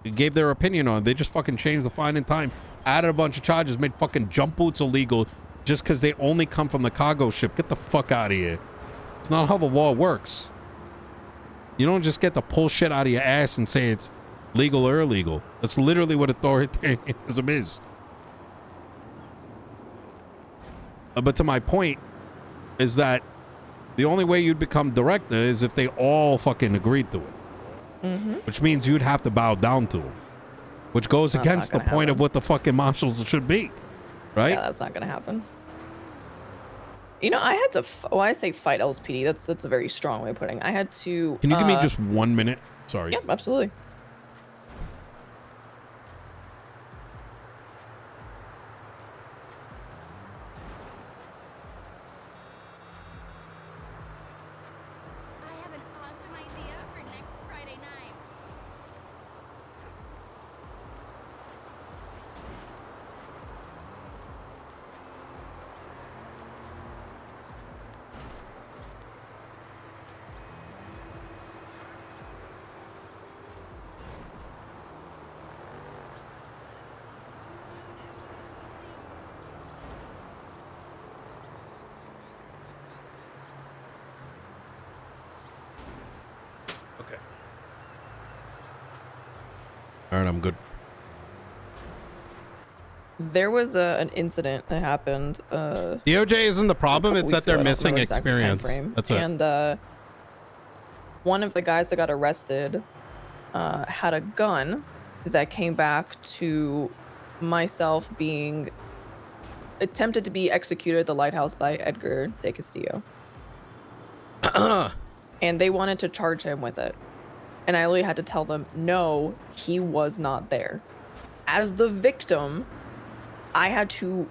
gave their opinion on it. They just fucking changed the fine and time, added a bunch of charges, made fucking jump boots illegal just because they only come from the cargo ship. Get the fuck out of here. It's not how the law works. You don't just get to pull shit out of your ass and say it's legal or illegal. That's literally what authoritarianism is. But to my point is that the only way you'd become director is if they all fucking agreed to it. Which means you'd have to bow down to them. Which goes against the point of what the fucking marshals should be. Right? Yeah, that's not gonna happen. You know, I had to, well, I say fight LSPD. That's a very strong way of putting it. I had to... Can you give me just 1 minute? Sorry. Yep, absolutely. I have an awesome idea for next Friday night. Okay. All right, I'm good. There was an incident that happened. DOJ isn't the problem. It's that they're missing experience. That's it. And one of the guys that got arrested had a gun that came back to myself being attempted to be executed at the lighthouse by Edgar de Castillo. And they wanted to charge him with it. And I literally had to tell them, no, he was not there. As the victim, I had to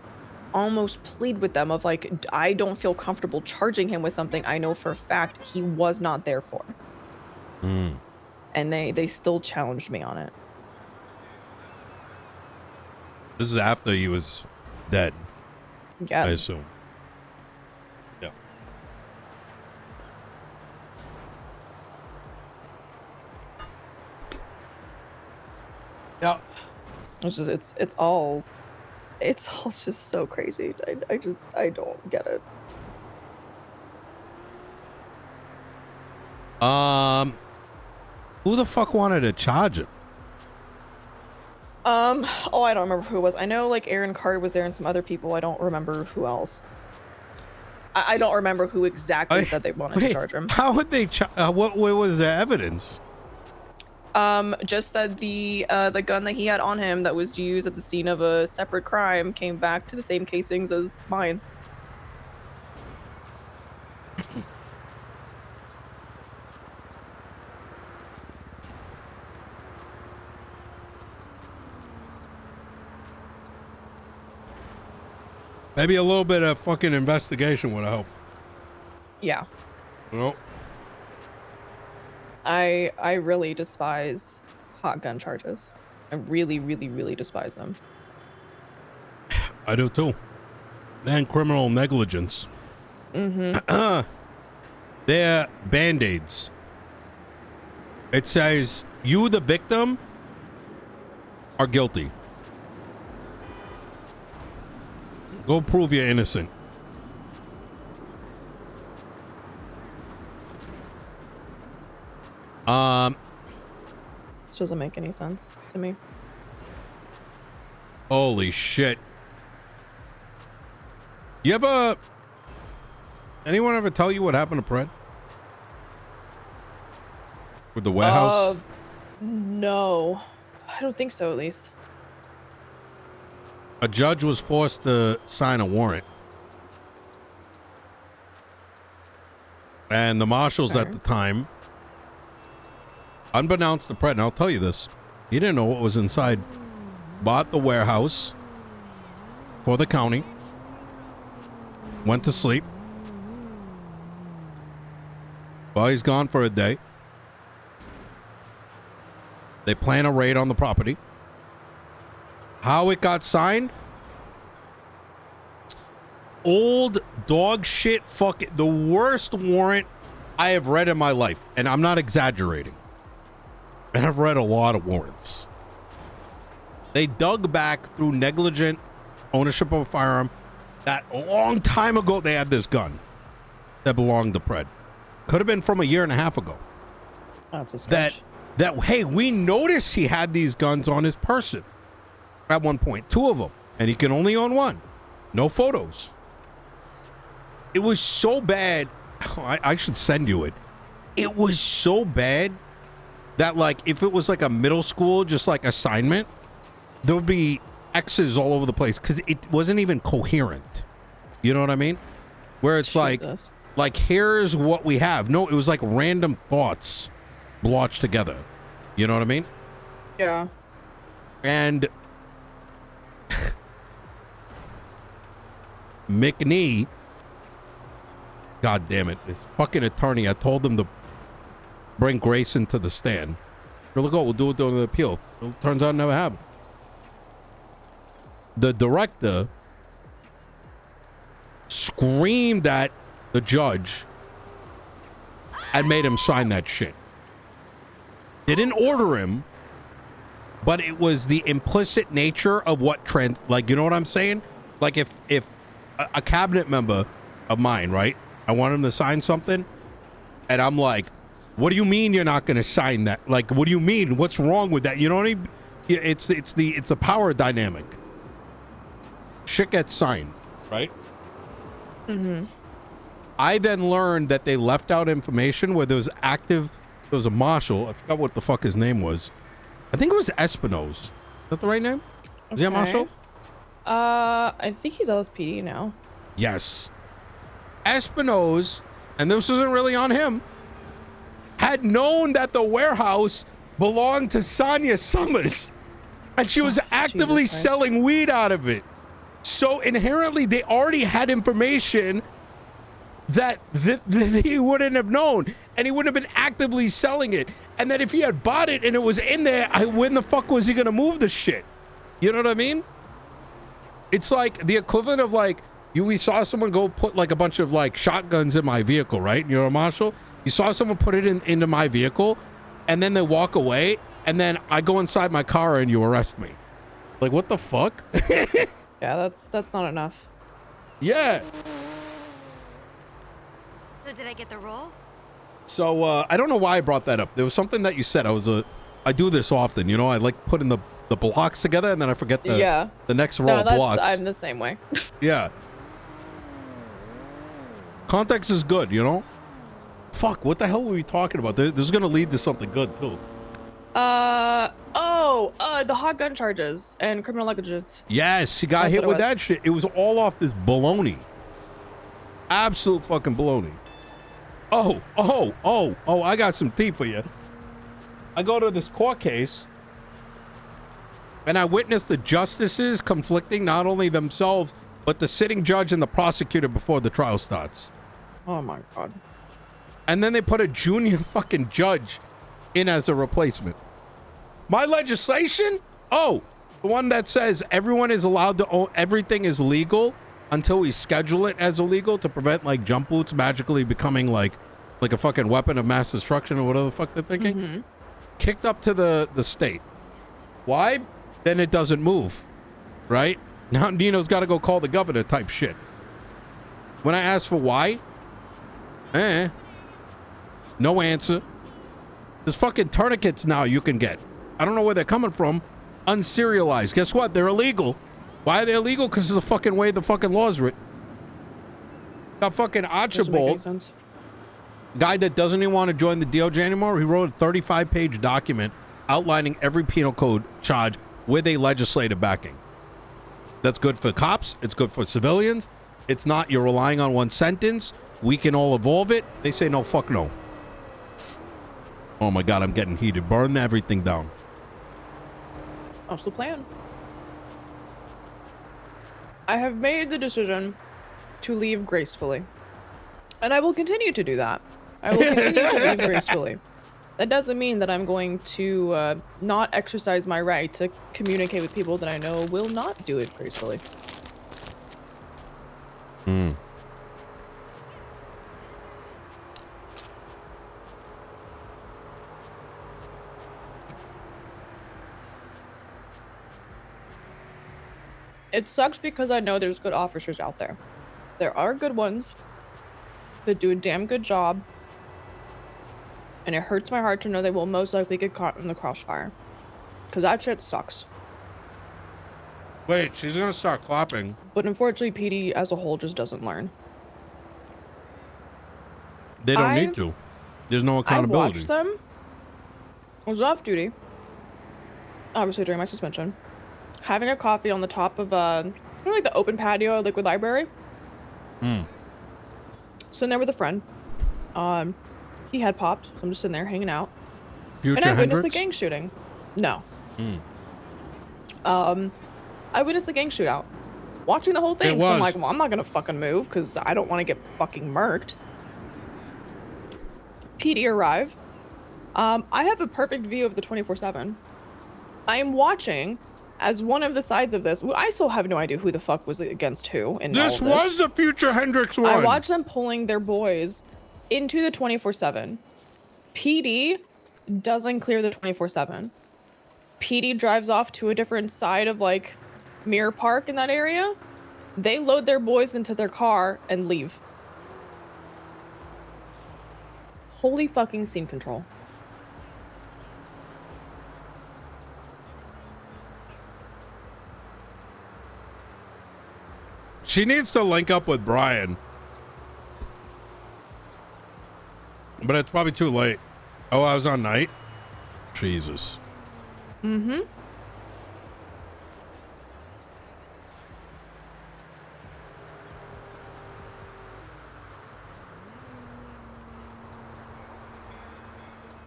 almost plead with them of like, I don't feel comfortable charging him with something I know for a fact he was not there for. And they still challenged me on it. This is after he was dead, Yes. I assume. Yeah. Yeah. It's all just so crazy. I don't get it. Who the fuck wanted to charge him? Oh, I don't remember who it was. I know like Aaron Carter was there and some other people. I don't remember who else. I don't remember who exactly said they wanted to charge him. How would they what was the evidence? Just that the gun that he had on him that was used at the scene of a separate crime came back to the same casings as mine. Maybe a little bit of fucking investigation would help. Yeah. Nope. I really despise hot gun charges. I really, really, really despise them. I do too. And criminal negligence. Mm-hmm. They're band-aids. It says you, the victim, are guilty. Go prove you're innocent. This doesn't make any sense to me. Holy shit. Anyone ever tell you what happened to Pred? With the warehouse? No. I don't think so, at least. A judge was forced to sign a warrant. And the marshals at the time, unbeknownst to Pred, and I'll tell you this, he didn't know what was inside, bought the warehouse for the county, went to sleep. Well, he's gone for a day. They plan a raid on the property. How it got signed? Old dog shit fucking the worst warrant I have read in my life. And I'm not exaggerating. And I've read a lot of warrants. They dug back through negligent ownership of a firearm that a long time ago they had this gun that belonged to Pred. Could have been from a year and a half ago. That's a stretch. That hey, we noticed he had these guns on his person at one point, 2 of them, and he can only own 1. No photos. It was so bad. I should send you it. It was so bad that like if it was like a middle school just like assignment, there would be X's all over the place because it wasn't even coherent. You know what I mean? Where it's Jesus. like here's what we have. No, it was like random thoughts blotched together. You know what I mean? Yeah. And McNee, god damn it, this fucking attorney, I told them to bring Grayson to the stand. We're like, oh, we'll do it during the appeal. It turns out it never happened. The director screamed at the judge and made him sign that shit. Didn't order him, but it was the implicit nature of what like, you know what I'm saying? Like if a cabinet member of mine, right? I want him to sign something and I'm like, what do you mean you're not going to sign that? Like, what do you mean? What's wrong with that? You know what I mean? It's the power dynamic. Shit gets signed, right? Mm-hmm. I then learned that they left out information where there was a marshal. I forgot what the fuck his name was. I think it was Espinoz. Is that the right name? Is he a marshal? I think he's LSPD now. Yes. Espinoz, and this isn't really on him, had known that the warehouse belonged to Sonia Summers, and she was actively Jesus Christ. selling weed out of it. So inherently, they already had information that he wouldn't have known, and he wouldn't have been actively selling it. And that if he had bought it and it was in there, when the fuck was he gonna move the shit? You know what I mean? It's like the equivalent of like, we saw someone go put like a bunch of like shotguns in my vehicle, right? You're a marshal. You saw someone put it into my vehicle, and then they walk away, and then I go inside my car and you arrest me. Like, what the fuck? Yeah, that's not enough. Yeah. So did I get the role? So I don't know why I brought that up. There was something that you said. I do this often, you know. I like putting the blocks together, and then I forget the next row No, of blocks. I'm the same way. Yeah. Context is good, you know. Fuck, what the hell were we talking about? This is gonna lead to something good too. The hot gun charges and criminal negligence. Yes, he got That's hit what it with was. that shit. It was all off this baloney. Absolute fucking baloney. Oh, I got some tea for you. I go to this court case, and I witnessed the justices conflicting not only themselves, but the sitting judge and the prosecutor before the trial starts. Oh my god. And then they put a junior fucking judge in as a replacement. My legislation? Oh, the one that says everyone is allowed to own, everything is legal until we schedule it as illegal to prevent like jump boots magically becoming like a fucking weapon of mass destruction or whatever the fuck they're thinking. Mm-hmm. Kicked up to the state. Why? Then it doesn't move, right? Now Nino's got to go call the governor type shit. When I ask for why, no answer. There's fucking tourniquets now you can get. I don't know where they're coming from. Unserialized. Guess what? They're illegal. Why are they illegal? Because of the fucking way the fucking law's written. Got fucking Doesn't make any Archibald, sense. guy that doesn't even want to join the DOJ anymore. He wrote a 35-page document outlining every penal code charge with a legislative backing. That's good for cops. It's good for civilians. It's not you're relying on one sentence. We can all evolve it. They say no, fuck no. Oh my God, I'm getting heated. Burn everything down. That's the plan. I have made the decision to leave gracefully. And I will continue to do that. I will continue to leave gracefully. That doesn't mean that I'm going to not exercise my right to communicate with people that I know will not do it gracefully. Hmm. It sucks because I know there's good officers out there. There are good ones that do a damn good job. And it hurts my heart to know they will most likely get caught in the crossfire. Because that shit sucks. Wait, she's gonna start clapping. But unfortunately, PD as a whole just doesn't learn. They don't I- need to. There's no I accountability. watched them. I was off duty. Obviously during my suspension. Having a coffee on the top of like the open patio at Liquid Library. Hmm. Sitting there with a friend. He had popped, so I'm just sitting there hanging out. Future And I witnessed a Hendrix? gang shooting. No. Hmm. I witnessed a gang shootout. Watching the whole thing, so I'm was. like, well, I'm not gonna fucking move because I don't want to get fucking murked. PD arrive. I have a perfect view of the 24/7. I am watching as one of the sides of this. I still have no idea who the fuck was against who in all This of this. was the Future Hendrix one. I watched them pulling their boys into the 24/7. PD doesn't clear the 24/7. PD drives off to a different side of like Mirror Park in that area. They load their boys into their car and leave. Holy fucking scene control. She needs to link up with Brian. But it's probably too late. Oh, I was on night? Jesus. Mm-hmm.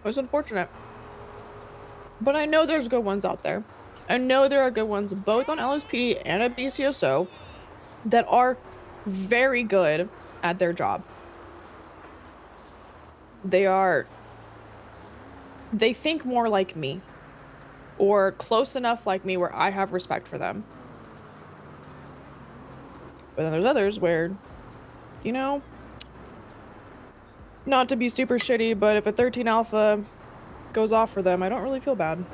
It was unfortunate. But I know there's good ones out there. I know there are good ones both on LSPD and at BCSO that are very good at their job. They think more like me or close enough like me where I have respect for them. But then there's others where, you know, not to be super shitty, but if a 13 alpha goes off for them, I don't really feel bad.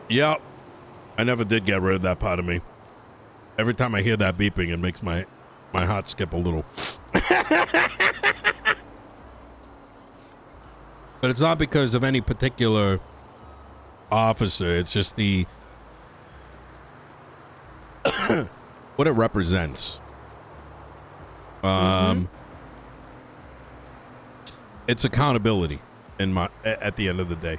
Yep. I never did get rid of that part of me. Every time I hear that beeping, it makes my heart skip a little. But it's not because of any particular officer. It's just the what it represents. It's accountability at the end of the day.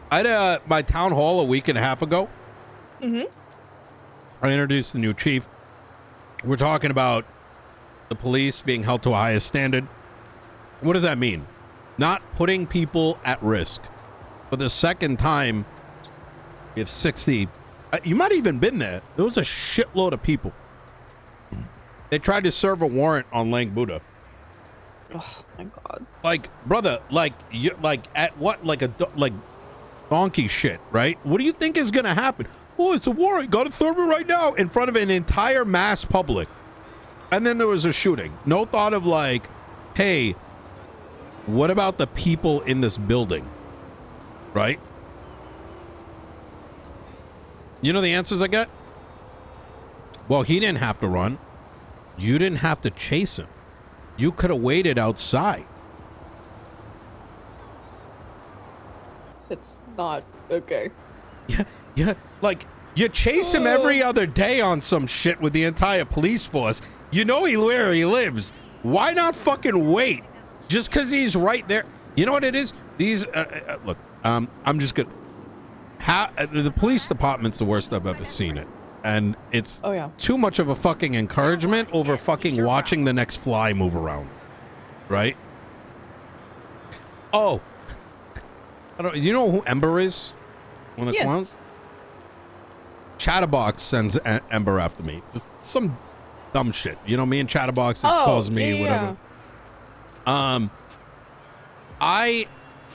I had my town hall a week and a half ago. I introduced the new chief. We're talking about the police being held to a higher standard. What does that mean? Not putting people at risk. For the second time, we have 60. You might have even been there. There was a shitload of people. They tried to serve a warrant on Lang Buddha. Oh my god! Like, brother, like at what, like donkey shit, right? What do you think is gonna happen? Oh, it's a warrant. Got to serve it right now in front of an entire mass public. And then there was a shooting. No thought of like, hey, what about the people in this building? Right? You know the answers I get? Well, he didn't have to run. You didn't have to chase him. You could have waited outside. It's not okay. Yeah, like, you chase him every other day on some shit with the entire police force. You know where he lives. Why not fucking wait? Just because he's right there. You know what it is? These, look, I'm just gonna... the police department's the worst I've ever seen it. And it's too much of a fucking encouragement over fucking watching the next fly move around. Right? Oh. You know who Ember is? One of the clowns? Chatterbox sends Ember after me. Just some dumb shit. You know, me and Chatterbox calls me, whatever.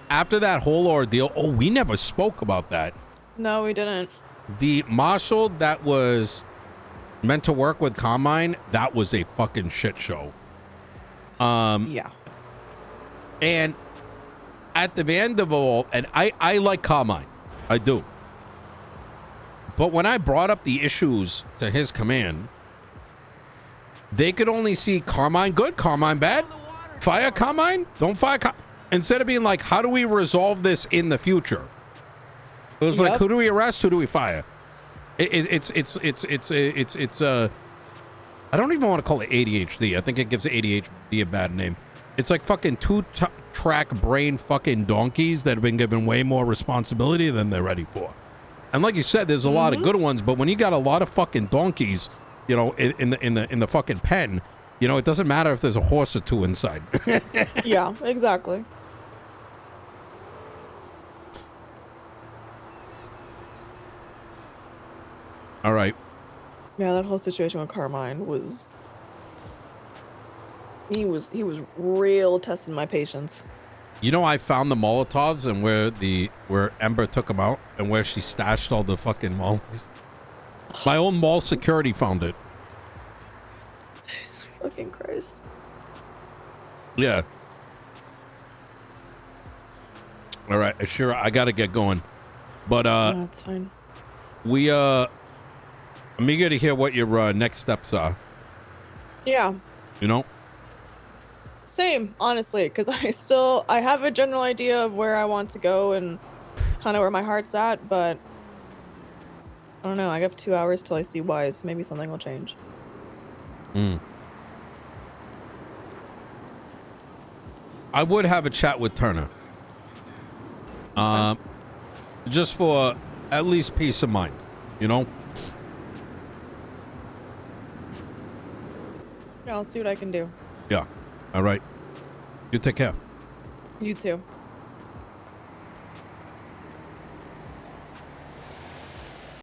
After that whole ordeal, we never spoke about that. No, we didn't. The marshal that was meant to work with Carmine, that was a fucking shit show. Yeah. And at the end of all, and I like Carmine. I do. But when I brought up the issues to his command, they could only see Carmine good, Carmine bad. Fire Carmine, don't fire instead of being like, how do we resolve this in the future? It was like, who do we arrest? Who do we fire? It's I don't even want to call it ADHD. I think it gives ADHD a bad name. It's like fucking two-track brain fucking donkeys that have been given way more responsibility than they're ready for. And like you said, there's a lot of good ones, but when you got a lot of fucking donkeys, you know, in the fucking pen, you know, it doesn't matter if there's a horse or two inside. Yeah, exactly. All right. Yeah, that whole situation with Carmine was... He was real testing my patience. You know, I found the Molotovs and where Ember took them out and where she stashed all the fucking mollies. My own mall security found it. Jesus fucking Christ. Yeah. All right, Oshiera, I gotta get going. But that's fine. I'm eager to hear what your next steps are. Yeah. You know? Same, honestly, because I have a general idea of where I want to go and kind of where my heart's at, but I don't know. I have 2 hours till I see Wise. Maybe something will change. I would have a chat with Turner. Just for at least peace of mind, you know? Yeah, I'll see what I can do. Yeah. All right. You take care. You too.